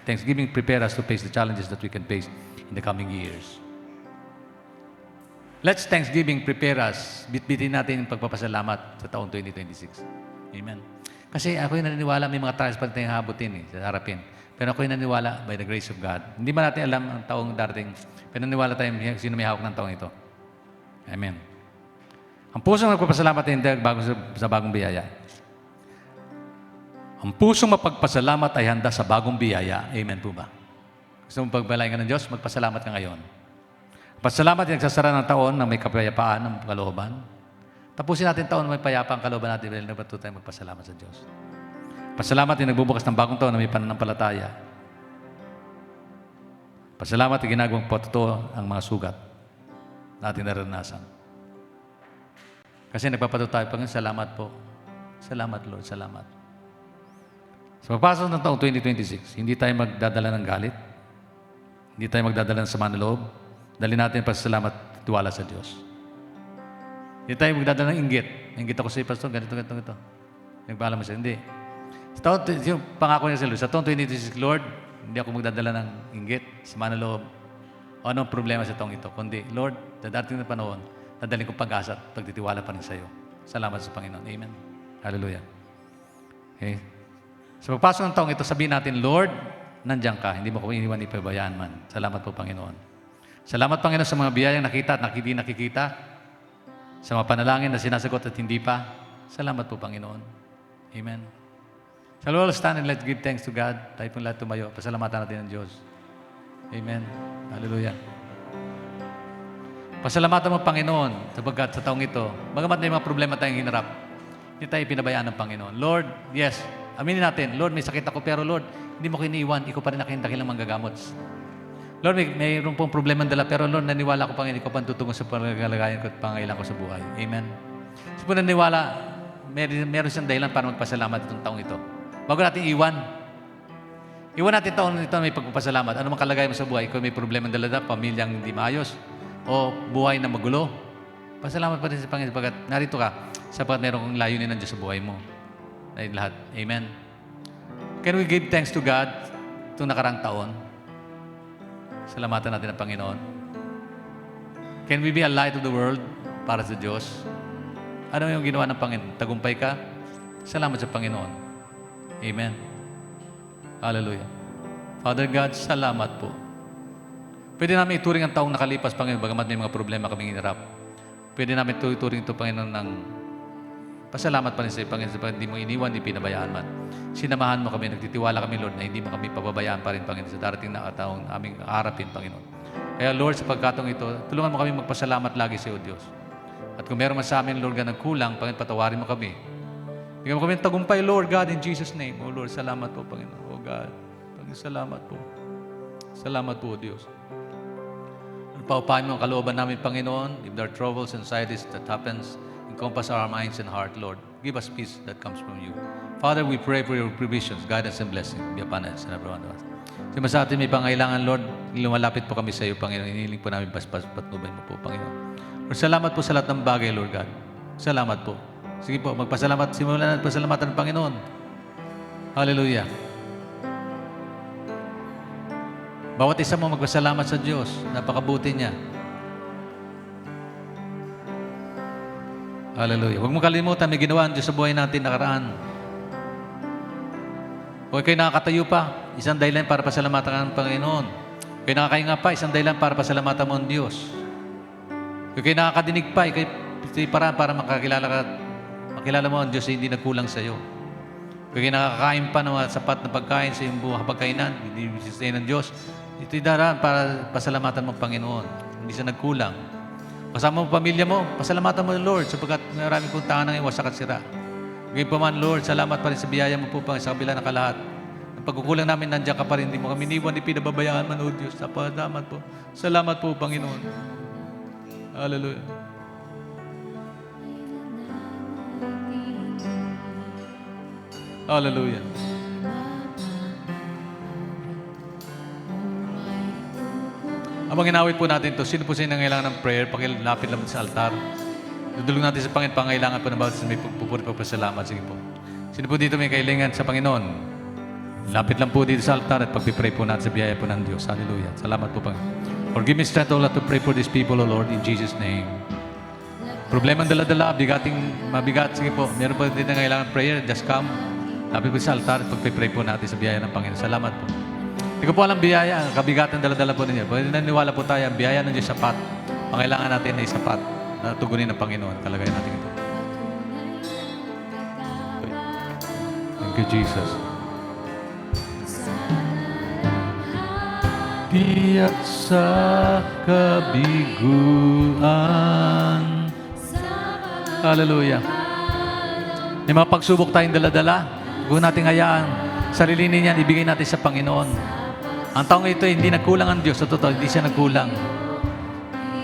S1: Thanksgiving prepare us to face the challenges that we can face in the coming years. Let's Thanksgiving prepare us. Bitbitin natin yung pagpapasalamat sa taong 2026. Amen. Kasi ako'y naniniwala may mga trials pa tayong habutin sa harapin. Pero ako'y naniniwala by the grace of God. Hindi man natin alam ang taong darating. Pero naniniwala tayo sino may hawak ng taong ito. Amen. Ang pusong nagpapasalamat ay hindi bago sa bagong biyaya. Ang pusong mapagpasalamat ay handa sa bagong biyaya. Amen po ba? Gusto mong pagbalain ka ng Diyos, magpasalamat ka ngayon. Pasalamat yung nagsasara ng taon na may kapayapaan ng kalooban. Tapusin natin taon na may payapa ang kalooban natin dahil nagpatuloy tayo magpasalamat sa Diyos. Pasalamat yung nagbubukas ng bagong taon na may pananampalataya. Pasalamat yung ginagawang patotoo ang mga sugat na ating naranasan. Kasi nagpapatuloy tayo, Panginoon, salamat po. Salamat, Lord, salamat. Sa pagpasok ng taong 2026, hindi tayo magdadala ng galit. Hindi tayo magdadala ng sama ng loob. Dali natin pasalamat at tiwala sa Diyos. Hindi tayo magdadala ng inggit. Inggit ako sa iyo, Pastor, ganito. Nagpaalam mo siya, hindi. Yung pangako niya sa Lord, sa taong 2026, Lord, hindi ako magdadala ng inggit, sama ng loob, o anong problema sa taong ito. Kundi, Lord, dadating na panahon, dadaling kong pag-asa at pagtitiwala pa rin sa iyo. Salamat sa Panginoon. Amen. Hallelujah. Okay. Sa pagpasok ng taong ito, sabihin natin, Lord, nandiyan ka. Hindi mo ko iniwan, ipabayaan man. Salamat po, Panginoon. Salamat, Panginoon, sa mga biyayang nakita at hindi nakikita. Sa mga panalangin na sinasagot at hindi pa. Salamat po, Panginoon. Amen. Shall we all stand and let's give thanks to God? Tayo pong lahat tumayo. Pasalamatan natin ang Diyos. Amen. Hallelujah. Pasalamatan mo, Panginoon, sapagkat sa taong ito, bagamat may mga problema tayong hinarap, hindi tayo pinabayaan ng Panginoon. Lord, yes, aminin natin, Lord, may sakit ako, pero Lord, hindi mo ko iniiwan, ikaw pa rin dakilang manggagamot. Lord, mayroon pong problema dala, pero Lord, naniwala ko, Panginoon, ikaw pa tutungo sa pangkalagayan ko at pangailangan ko sa buhay. Amen. So po naniwala, meron siyang dahilan para magpasalamat itong taong ito. Bago natin iwan natin taon ito may pagpapasalamat. Ano mang kalagayan mo sa buhay? Kung may problema dala, pamilyang hindi maayos, o buhay na magulo, pasalamat pa rin sa Panginoon sapagkat narito ka, sapat meron kong layunin ng Diyos sa buhay mo. Dahil lahat. Amen. Can we give thanks to God itong nakarang taon? Salamatan natin ang Panginoon. Can we be a light of the world para sa Diyos? Ano yung ginawa ng Panginoon? Tagumpay ka? Salamat sa Panginoon. Amen. Hallelujah. Father God, salamat po. Pwede namin ituring ang taong nakalipas, Panginoon, bagamat may mga problema kaming hinarap. Pwede namin ituring ito, Panginoon, ng pasalamat pa rin sa iyo, Panginoon, sapagkat hindi mo iniwan, hindi pinabayaan man. Sinamahan mo kami, nagtitiwala kami, Lord, na hindi mo kami pababayaan pa rin, Panginoon, sa darating na taong aming harapin, Panginoon. Kaya, Lord, sa pagkatong ito, tulungan mo kami magpasalamat lagi sa iyo, Diyos. At kung meron man sa amin, Lord, na nagkulang, Panginoon, patawarin mo kami. Bigyan mo kami ng tagumpay, Lord God, in Jesus' name. O Lord, salamat po, Panginoon. O God, Panginoon, salamat po. Salamat po, Diyos. Paupahan mo ang kalooban namin, Panginoon. If there are troubles, anxieties that happens, encompass our minds and heart, Lord. Give us peace that comes from you. Father, we pray for your provisions, guidance, and blessing. Be upon us and everyone of us. Sima sa atin may pangailangan, Lord. Lumalapit po kami sa iyo, Panginoon. Inihiling po namin patnubay mo po, Panginoon. Lord, salamat po sa lahat ng bagay, Lord God. Salamat po. Sige po, magpasalamat. Simulan natin pasalamatan ng Panginoon. Hallelujah. Bawat isa mo magpasalamat sa Diyos. Napakabuti niya. Hallelujah. Huwag mo kalimutan, may ginawa ang Diyos sa buhay natin nakaraan. Kung kayo nakakatayo pa, isang dahilan para pasalamatan ka ng Panginoon. Kung kayo nakakahinga pa, isang dahilan para pasalamatan mo ang Diyos. Kung kayo nakakadinig pa, ito paraan para makilala mo ang Diyos na hindi nagkulang sa iyo. Kung kayo nakakain pa ng sapat na pagkain sa iyong buhay pagkainan, hindi bisistain ng Diyos, ito'y daraan para pasalamatan mo ang Panginoon. Hindi siya nagkulang. Kasama mo pamilya mo, pasalamatan mo ng Lord sapagkat maraming kong tangan ng iwasak at sira. Ngayon pa man, Lord, salamat pa rin sa biyaya mo po pang sa kabila ng kalahat. Ang pagkukulang namin, nandiyan ka pa rin. Hindi mo kami iniwan, hindi pinababayaan man, O Diyos. Salamat po. Salamat po, Panginoon. Hallelujah. Hallelujah. Habang inawit po natin ito, sino po sa inyo nangailangan ng prayer? Pakilapit lang sa altar. Dudulog natin sa Panginoon, pangailangan po ng bawat isa may pupuri po pasalamat. Sige po. Sino po dito may kailangan sa Panginoon? Lapit lang po dito sa altar at pagpipray po natin sa biyaya po ng Diyos. Hallelujah. Salamat po, Panginoon. Lord, give me strength, O Lord, to pray for these people, O Lord, in Jesus' name. Problema ang dala-dala, mabigat. Sige po, meron po dito nangailangan prayer, just come. Lapit po sa altar at pagpipray po natin sa biyaya ng Panginoon. Salamat po. Hindi ko po alam biyaya, kabigatan dala-dala po ninyo. Pwede naniwala po tayo, ang biyaya ng Diyos sapat. Pangailangan natin ay sapat na tugunin ng Panginoon. Kalagayan natin ito. Thank you, Jesus. Tiyak sa kabiguan. Hallelujah. May mga pagsubok tayong dala-dala. Huwag natin hayaan. Sarili niyan, ibigay natin sa Panginoon. Ang taong ito, hindi nagkulang ang Diyos. Sa totoo, hindi siya nagkulang.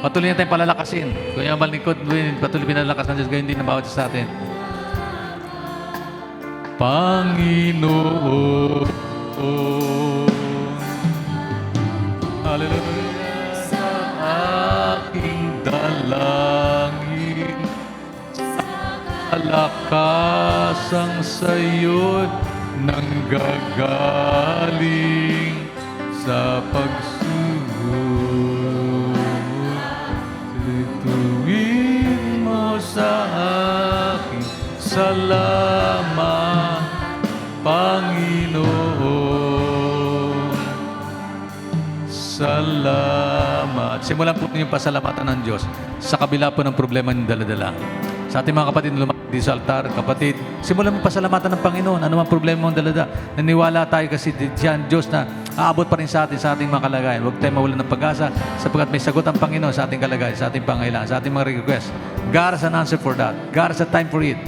S1: Patuloy natin palalakasin. Kung yung malikod, patuloy pinalalakas ng Diyos, gayon din ang bawat sa atin. Panginoon. Hallelujah. Sa aking dalangin, alakas ang sayo't nanggagaling sa pagsunod. Tuwin mo sa akin, salamat, Panginoon. Salamat. Simulan po niyo yung pasalamatan ng Diyos sa kabila po ng problema ng dala-dala. Sa ating mga kapatid na lumapit dito sa altar, kapatid, simulan mo pasalamatan ng Panginoon. Ano mang problema mong dala-dala? Naniwala tayo kasi diyan Diyos na aabot pa rin sa ating mga kalagayan. Huwag tayo mawalan ng pag-asa sapagkat may sagot ang Panginoon sa ating kalagayan, sa ating pangailangan, sa ating mga request. God has an answer for that. God has a time for it.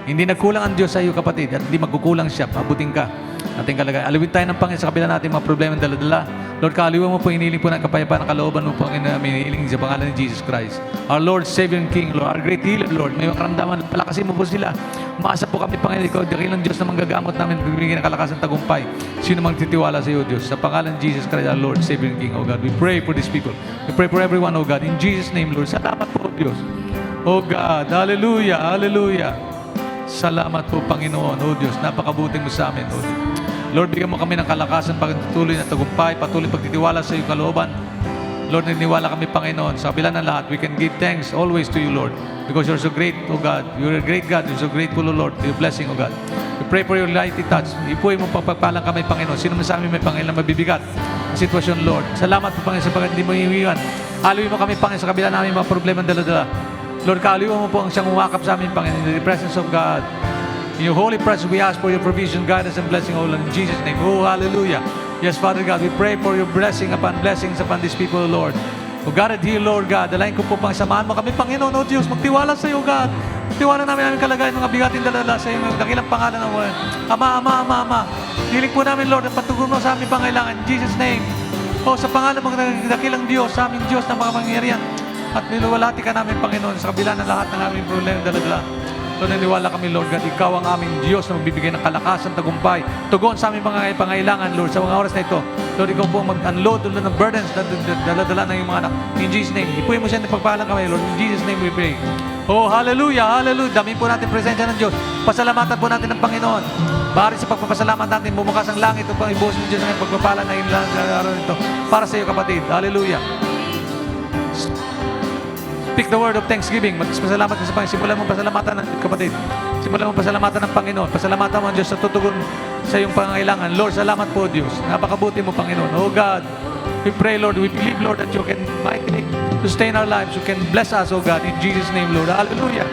S1: Hindi nagkulang ang Diyos sa iyo, kapatid, at hindi magkukulang siya. Abutin ka. Ating kalagayan. Alawin tayo ng Panginoon sa kabila natin mga problema ng dala-dala. Lord, kaaliwan mo po, hiniling po ng kapayapaan, ng kalooban mo po ang hiniling sa pangalan ni Jesus Christ. Our Lord, Savior and King, Lord, our great healer, Lord. May karamdaman, palakasin mo po sila. Umaasa po kami, Panginoon, ikaw, dakilang Diyos na manggagamot namin, bibigyan ng kalakasan tagumpay. Sino mang titiwala sa iyo, Diyos. Sa pangalan ni Jesus Christ, our Lord, Savior and King, O God. We pray for these people. We pray for everyone, O God. In Jesus' name, Lord. Salamat po, Diyos. O God. Hallelujah. Hallelujah. Salamat po, Panginoon. O Diyos, napakabuting mo sa amin, O Diyos. Lord, bigyan mo kami ng kalakasan, pagtuloy na tagumpay, patuloy pagtitiwala sa iyong kalooban. Lord, niniwala kami, Panginoon. Sa kabila ng lahat, we can give thanks always to you, Lord. Because you're so great, O God. You're a great God. You're so grateful, O Lord, to your blessing, O God. We pray for your mighty touch. Ipuhay mo pagpagpalang kami, Panginoon. Sino man sa amin may Panginoon mabibigat ang sitwasyon, Lord. Salamat po, Panginoon, sapagkat hindi mo iiwan. Haluin mo kami, Panginoon, sa kabila namin mga problema dala-dala. Lord, kaaliwan mo po ang siyang umakap sa amin, Panginoon, in the presence of God. In your holy presence, we ask for your provision, guidance, and blessing, O Lord, in Jesus' name. Oh, hallelujah. Yes, Father God, we pray for your blessings upon these people, O Lord. O God, and here, Lord God, dalayan ko po pang samahan mo kami, Panginoon, O Diyos, magtiwala sa iyo, God. Magtiwala namin kalagayan, mga bigating dalala sa iyo, dakilang pangalan ng Lord. Ama. Hiling po namin, Lord, ang patugon mo sa aming pangailangan, in Jesus' name. O sa pangalan ng dakilang Diyos, sa aming Diyos na mga mangyarihan. At niluwalhati ka namin, Panginoon, sa kabila ng lahat ng aming problema dala-dala. Lord, naniwala kami, Lord God, ikaw ang aming Diyos na magbibigay ng kalakasan, tagumpay, tugon sa aming mga pangailangan, Lord, sa mga oras na ito. Lord, ikaw po mag-unload ng burdens na dala-dala ng iyong mga anak. In Jesus' name, ipuhin mo siya ng pagpalang kami, Lord. In Jesus' name we pray. Oh, hallelujah, hallelujah. Damin po natin presensya ng Diyos. Pasalamatan po natin ng Panginoon. Bari sa pagpapasalamat natin, bumukas ang langit upang ibuhos ng Diyos ng pagpapala na araw nito. Para sa iyo, kapatid. Hallelujah. Speak the word of thanksgiving. Magpasalamat ka sa Panginoon. Simulan mo pasalamatan ng kapatid. Simulan mo pasalamatan ng Panginoon. Pasalamatan mo ang Diyos sa tutugon sa iyong pangangailangan. Lord, salamat po, Diyos. Napakabuti mo, Panginoon. Oh God, we pray, Lord. We believe, Lord, that you can mightily sustain our lives. You can bless us, oh God, in Jesus' name, Lord. Hallelujah.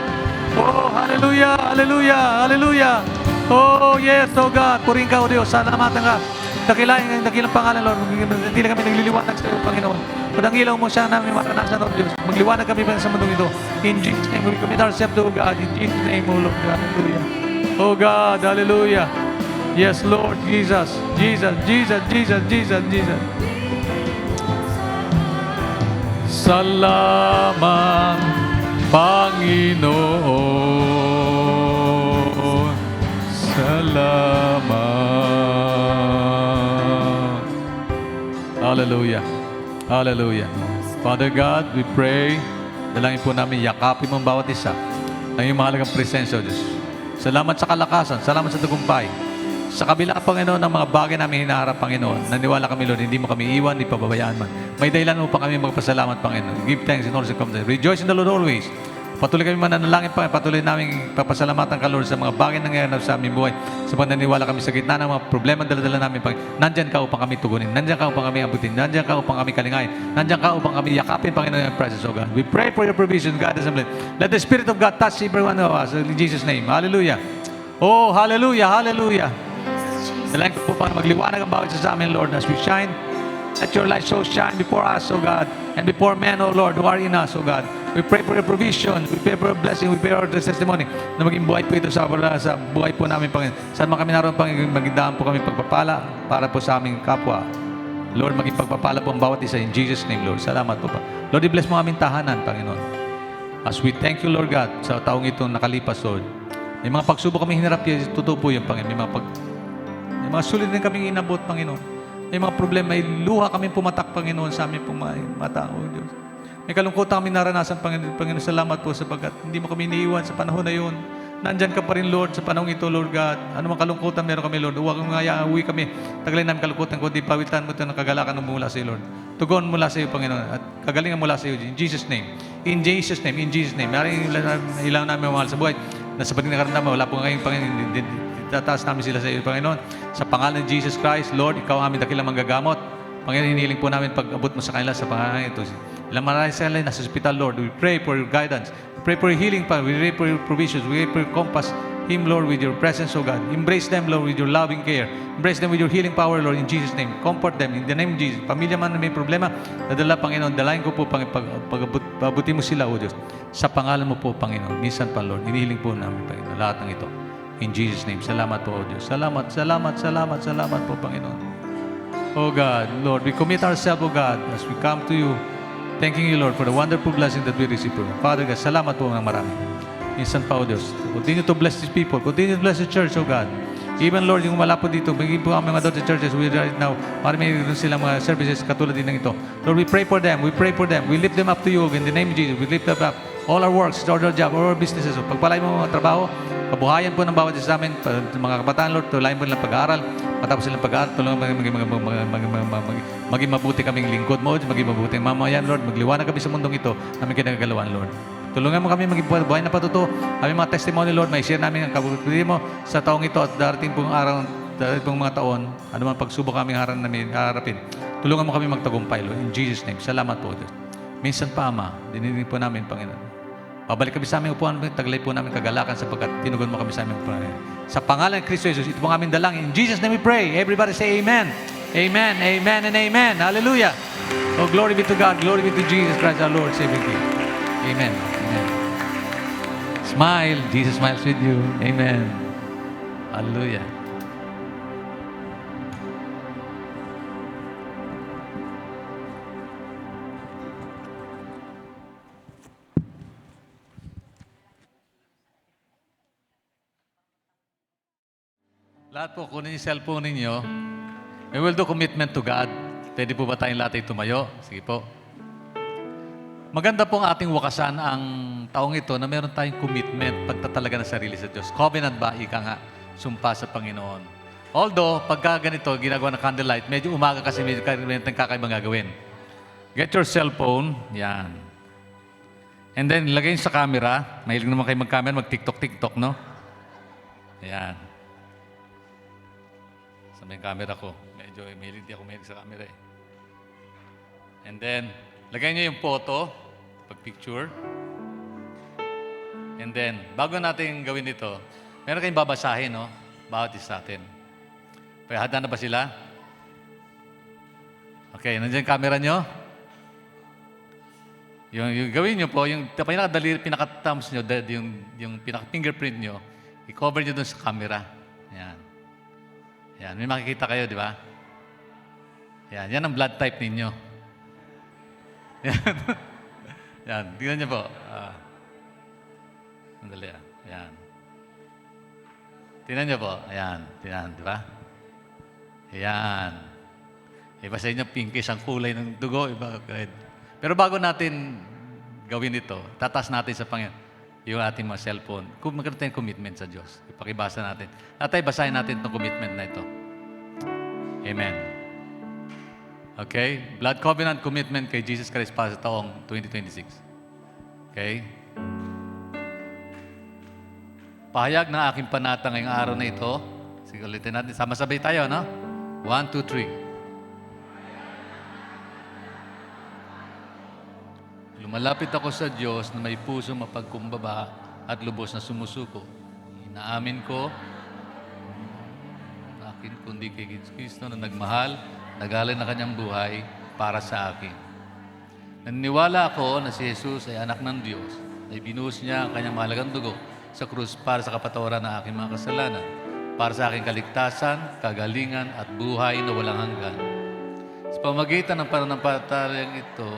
S1: Oh, hallelujah, hallelujah, hallelujah. Oh, yes, oh God. Purihin ka, oh Diyos. Salamatan ka. Dakilang pangalan, Lord. Hindi na kami nagliliwanag sa iyo, Panginoon. Padangilaw mo siya namin maranasan, oh Diyos. Magliwanag kami pa sa mundong ito. In Jesus' name, we commit ourselves to God. In Jesus' name, oh Lord. Hallelujah. Oh God, hallelujah. Yes, Lord, Jesus. Jesus. Salamat, Panginoon. Salamat. Hallelujah. Hallelujah. Father God, we pray. Dalangin po namin, yakapin mo ang bawat isa ng iyong mahalagang presensya, O Diyos. Salamat sa kalakasan, salamat sa tagumpay. Sa kabila, Panginoon, ng mga bagay namin hinaharap, Panginoon, naniwala kami, Lord, hindi mo kami iwan, hindi pababayaan man. May dahilan upang kami magpasalamat, Panginoon. Give thanks in all circumstances. Rejoice in the Lord always. Patuloy kami mananalangin, Panginoon. Patuloy namin papasalamatan ka, Lord, sa mga bagay na nangyayari sa aming buhay. Sa naniniwala kami sa gitna ng mga problema dala-dala namin, Panginoon. Nandyan ka upang kami tugunin. Nandyan ka upang kami abutin. Nandyan ka upang kami kalingayin. Nandyan ka upang kami yakapin, Panginoon, yung presence of God. We pray for your provision, God, as let the Spirit of God touch every one of us in Jesus' name. Hallelujah. Oh, hallelujah, hallelujah. Dalangin ko po para magliwanag ang bawat isa sa amin, Lord, as we shine. Let your light so shine before us, O God, and before men, O Lord, who are in us, O God. We pray for your provision. We pray for your blessing. We pray for your testimony na maging buhay po ito sa buhay po namin, Panginoon. Saan man kami naroon, Panginoon, maging daan po kami pagpapala para po sa aming kapwa. Lord, maging pagpapala po ang bawat isa. In Jesus' name, Lord. Salamat po pa. Lord, i-bless mo aming tahanan, Panginoon. As we thank you, Lord God, sa taong itong nakalipas, Lord. May mga pagsubok kami hinarap, totoo po yung Panginoon. May mga sulit din kami inabot, Panginoon. May mga problema, may luha kami pumatak, Panginoon, sa aming mata, O Diyos. May kalungkutan kami naranasan, Panginoon. Panginoon, salamat po sapagkat hindi mo kami iniiwan sa panahon na yun. Nandyan ka pa rin, Lord, sa panahon ito, Lord God. Ano mang kalungkutan meron kami, Lord. Huwag kang uwi kami. Tagalin namin kalungkutan, kundi pawitan mo ito ng kagalakan mula sa iyo, Lord. Tugon mula sa iyo, Panginoon. At kagalingan mula sa iyo, in Jesus' name. In Jesus' name, in Jesus' name. Maraming ilang namin mahal sa buhay. Nasa baling na karamdaman, wala po ngayon, Panginoon. Tataas namin sila sa iyo, Panginoon. Sa pangalan ng Jesus Christ, Lord, ikaw ang aming dakilang manggagamot. Panginoon, hinihiling po namin pag-abot mo sa kanila sa pangalan ito. Ilang maraming sa kanila nasa hospital, Lord. We pray for your guidance. We pray for your healing power. We pray for your provisions. We pray for your compass him, Lord, with your presence, O God. Embrace them, Lord, with your loving care. Embrace them with your healing power, Lord, in Jesus' name. Comfort them in the name of Jesus. Pamilya man na may problema, nadala, Panginoon, dalayan ko po, pag-abutin mo sila, O Diyos. Sa pangalan mo po, Panginoon. Minsan pa, Lord, hinihiling po namin, Panginoon, lahat ng ito. In Jesus' name. Salamat po, O Diyos. Salamat, salamat, salamat, salamat po, Panginoon. Oh God, Lord, we commit ourselves, O God, as we come to you. Thanking you, Lord, for the wonderful blessing that we receive from you. Father God, salamat po ng marami. Minsan pa, O Diyos. Continue to bless these people. Continue to bless the church, O God. Even, Lord, yung wala po dito, magiging po kami mga daughter churches, we right now, marami rin silang mga services katulad din ng ito. Lord, we pray for them. We pray for them. We lift them up to you in the name of Jesus. We lift them up. All our works, all our job, all our businesses. Pagpalay mo mga trabaho, kabuhayan po ng bawat isa sa amin, mga kabataan, Lord, tulayin mo nilang pag-aaral. Matapos silang pag-aaral, tulungan maging mabuti kaming lingkod mo, maging mabuti ang mamayan, Lord. Magliwanag kami sa mundong ito, namin kinagagalawan, Lord. Tulungan mo kami maging buhay na patuto. Kami mga testimony, Lord, may share namin ang kabuti mo sa taong ito at darating pong araw, darating pong mga taon, ano man pagsubok kami harapin. Tulungan mo kami magtagumpay, Lord. In Jesus' name, salamat po, Diyos. Minsan pa, Ama, dininig po namin, Panginoon. Pabalik kami sa aming upuan, taglay po namin kagalakan sapagkat tinugon mo kami sa aming upuan. Sa pangalan ng Kristo Jesus, ito pong aming dalangin. In Jesus' name we pray. Everybody say Amen. Amen, amen, and amen. Hallelujah. Oh, glory be to God. Glory be to Jesus Christ, our Lord, Savior King. Amen. Amen. Smile. Jesus smiles with you. Amen. Hallelujah. Lahat po, kunin yung cellphone ninyo. We will do commitment to God. Pwede po ba tayong lahat ay tumayo? Sige po. Maganda pong ating wakasan ang taong ito na meron tayong commitment, pagtatalaga ng sarili sa Diyos. Covenant ba? Ika nga, sumpa sa Panginoon. Although, pagka ganito, ginagawa ng candlelight, medyo umaga kasi medyo kakaibang gagawin. Get your cellphone. Yan. And then, lagay nyo sa camera. Mahilig naman kayo mag-camera, mag-TikTok, no? Yan. May camera ko. Medyo hindi ako mahilig sa camera eh. And then, lagay nyo yung photo, pag-picture. And then, bago natin gawin ito, meron kayong babasahin, no? Bawat isa natin. Handa na ba sila? Okay, nandiyan yung camera nyo? Yung gawin nyo po, yung pinaka-thumbs nyo, yung pinaka-fingerprint nyo, i-cover nyo dun sa camera. Yan. Yan, may makikita kayo, di ba? Yan ang blood type ninyo. Yan. Yan, tingnan niyo po. Sandali. Yan. Tingnan niyo po. Ayan, tingnan, di ba? Yan. Iba sa inyo, pinkish ang kulay ng dugo, iba red. Pero bago natin gawin ito, tatas natin sa Panginoon yung ating mga cellphone. Kung magkaroon tayong commitment sa Diyos, ipakibasa natin. Natay, basahin natin itong commitment na ito. Amen. Okay? Blood covenant commitment kay Jesus Christ para sa taong 2026. Okay? Pahayag ng aking panata ngayong araw na ito. Sige, ulitin natin. Sama-sabay tayo, no? 1, 2, 3. Lumalapit ako sa Diyos na may puso mapagkumbaba at lubos na sumusuko. Inaamin ko, akin kundi kay Kristo na nagmahal, nagalay na kanyang buhay para sa akin. Naniniwala ako na si Jesus ay anak ng Diyos, na ibinuhos niya ang kanyang mahalagang dugo sa krus para sa kapatawaran ng aking mga kasalanan, para sa aking kaligtasan, kagalingan at buhay na walang hanggan. Sa pamagitan ng pananampalatayang ito,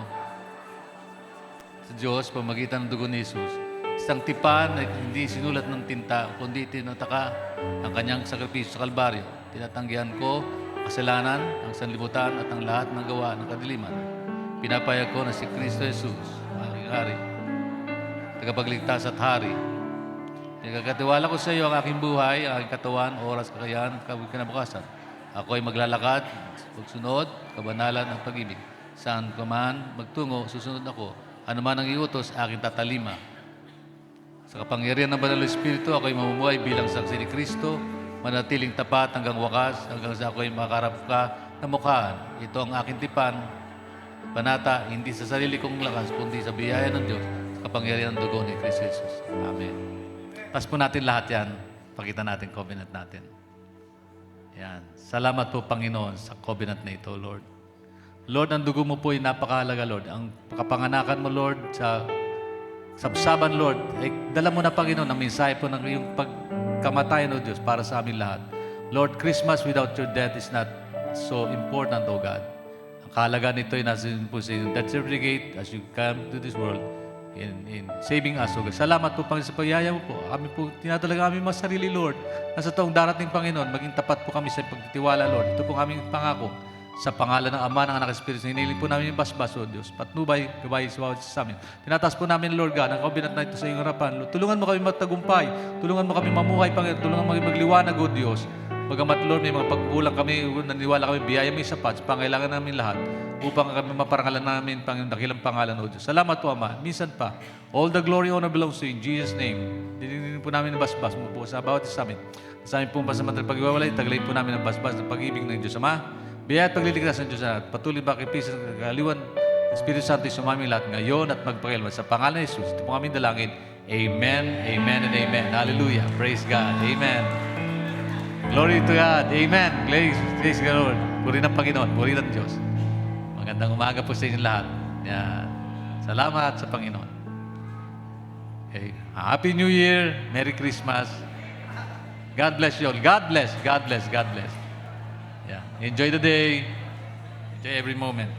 S1: sa Diyos, pamagitan ng dugo ni Jesus, isang tipan na hindi sinulat ng tinta, kundi tinataka ang kanyang sakripisyo sa Kalbaryo. Tinatanggihan ko kasalanan, ang sanlibutan at ang lahat ng gawa ng kadiliman. Pinapayag ko na si Kristo Jesus, aking hari, tagapagligtas at hari. Nagkakatiwala ko sa iyo ang aking buhay, ang aking katawan, oras, kakayahan, kinabukasan. Ako ay maglalakad, pagsunod, kabanalan at pag-ibig. Saan ka man magtungo, susunod ako. Ano man ang iutos, aking tatalima. Sa kapangyarihan ng Banal na Espiritu, ako ay mamumuhay bilang saksi ni Kristo, manatiling tapat hanggang wakas, hanggang sa ako ay makakarap ka na mukhaan. Ito ang aking tipan, panata, hindi sa sarili kong lakas, kundi sa biyaya ng Diyos, sa kapangyarihan ng dugo ni Kristo Jesus. Amen. Tas po natin lahat yan. Pakita natin covenant natin. Yan. Salamat po, Panginoon, sa covenant na ito, Lord. Lord, ang dugo mo po ay napakahalaga, Lord. Ang kapanganakan mo, Lord, sa sabsaban, Lord, ay dala mo na, Panginoon, ang mensahe po ng iyong pagkamatayan, O Diyos, para sa amin lahat. Lord, Christmas without your death is not so important, O God. Ang kahalaga nito ay nasa po sa iyong death certificate as you come to this world in saving us, O God. Salamat po, Panginoon, sa pagyaya mo po. Kami po, tinatalaga kami mga sarili, Lord, na sa taong darating, Panginoon, maging tapat po kami sa pagtitiwala, Lord. Ito po aming pangako. Sa pangalan ng Ama, ng Anak, Espiritu, hiniling po namin yung basbas, O Diyos. Patnubay, gabay, sa amin. Tinataas po namin, Lord God, ang covenant na ito sa iyong harapan. Tulungan mo kami magtagumpay. Tulungan mo kami mamuhay, Panginoon. Tulungan mo kami magliwanag, O Diyos. Bagamat, Lord, may mga pagkulang kami, naniwala kami, biyaya may sapat, pangailangan namin lahat, upang kami maparangalan namin, Panginoon, dakilang pangalan, O Diyos. Salamat po, Ama. Minsan pa, all the glory, honor belongs to you. In Jesus' name, dininin po namin ang basbas mo po sa bawat isa amin. Sa amin pong pasamantalang pag-iwawalay, taglay po namin ang basbas ng pag-ibig ng Diyos Ama. Biyaya at pagliligtas ng Diyos na patuloy ba kay Pisa ng kagaliwan, Espiritu Santo, sumaming lahat ngayon at magpakailanman. Sa pangalan ni Jesus, ito po aming dalangin. Amen, amen, and amen. Hallelujah. Praise God. Amen. Glory to God. Amen. Praise the Lord. Purihin ang Panginoon. Purihin ang Diyos. Magandang umaga po sa inyo lahat. Yan. Salamat sa Panginoon. Okay. Happy New Year. Merry Christmas. God bless you all. God bless. God bless. God bless. Yeah. Enjoy the day. Enjoy every moment.